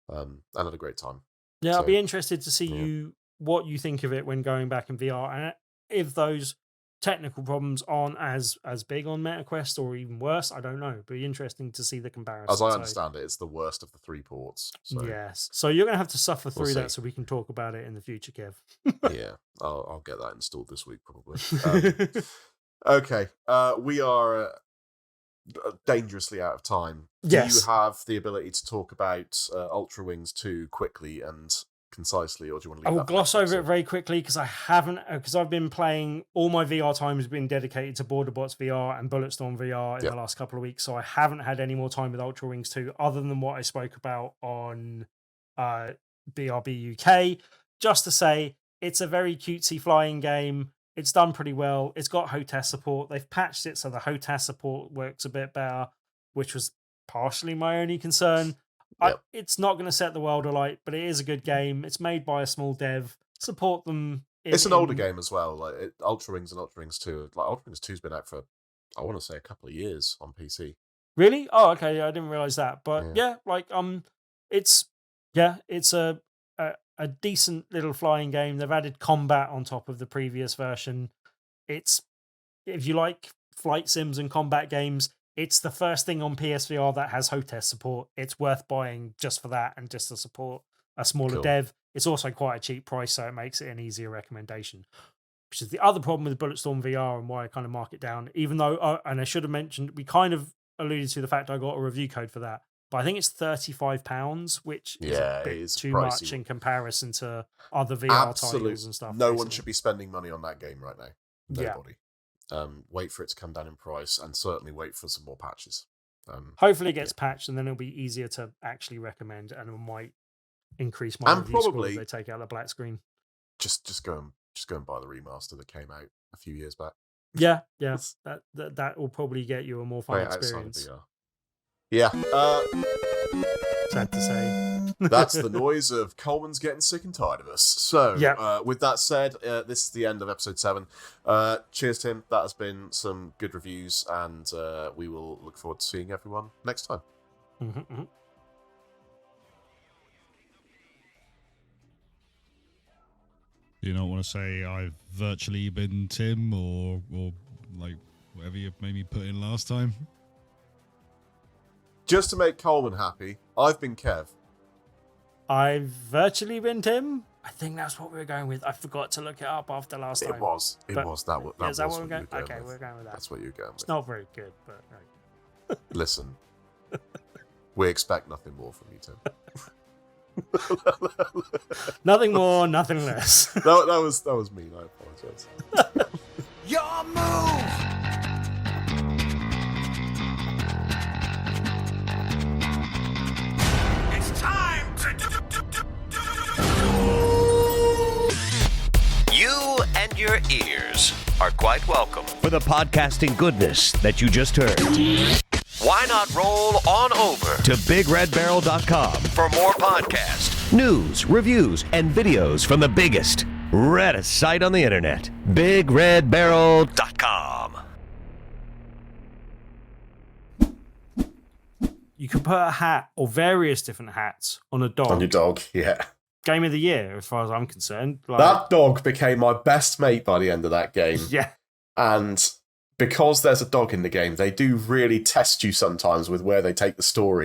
and had a great time. Yeah, I'll be interested to see what you think of it when going back in VR, and if those technical problems aren't as big on MetaQuest or even worse, I don't know. It'd be interesting to see the comparison. As I understand it, it's the worst of the 3 ports. So yes, so you're going to have to suffer through that so we can talk about it in the future, Kev. Yeah, I'll get that installed this week probably. Okay, we are dangerously out of time. Yes. Do you have the ability to talk about Ultrawings 2 quickly and concisely, or do you want to leave I will gloss over it very quickly, because I've been playing, all my VR time has been dedicated to Borderbots VR and Bulletstorm VR in the last couple of weeks, so I haven't had any more time with Ultrawings 2 other than what I spoke about on BRB UK. Just to say, it's a very cutesy flying game. It's done pretty well. It's got HOTAS support. They've patched it so the HOTAS support works a bit better, which was partially my only concern. It's not going to set the world alight, but it is a good game. It's made by a small dev. Support them. It's an older game as well. Like Ultrawings and Ultrawings 2. Like Ultrawings 2's been out for, I want to say, a couple of years on PC. Really? Oh, okay. I didn't realize that. But it's a decent little flying game. They've added combat on top of the previous version. It's, if you like flight sims and combat games, it's the first thing on PSVR that has hotess support. It's worth buying just for that and just to support a smaller dev. It's also quite a cheap price, so it makes it an easier recommendation. Which is the other problem with Bulletstorm VR and why I kind of mark it down. Even though, and I should have mentioned, we kind of alluded to the fact I got a review code for that. But I think it's £35, which is a bit too pricey. much in comparison to other VR titles and stuff. No one should be spending money on that game right now. Nobody. Wait for it to come down in price, and certainly wait for some more patches. Hopefully it gets patched, and then it'll be easier to actually recommend, and it might increase my review score if they take out the black screen. Just go and buy the remaster that came out a few years back. Yeah. That will probably get you a more fun experience. Yeah. Sad to say. That's the noise of Coleman's getting sick and tired of us. So, with that said, this is the end of episode 7. Cheers, Tim. That has been some good reviews, and we will look forward to seeing everyone next time. Mm-hmm. You don't want to say I've virtually been Tim or like whatever you made me put in last time? Just to make Coleman happy, I've been Kev. I've virtually been Tim? I think that's what we were going with. I forgot to look it up after last time. It was. That is that what was we're going? Okay, we're going with that. That's what you're going with. It's not very good, but no. Listen, we expect nothing more from you, Tim. Nothing more, nothing less. that was mean. I apologize. Your move. It's time to. You and your ears are quite welcome for the podcasting goodness that you just heard. Why not roll on over to BigRedBarrel.com for more podcasts, news, reviews, and videos from the biggest, reddest site on the internet, BigRedBarrel.com. You can put a hat or various different hats on a dog. On your dog, yeah. Game of the year, as far as I'm concerned. That dog became my best mate by the end of that game. Yeah. And because there's a dog in the game, they do really test you sometimes with where they take the story.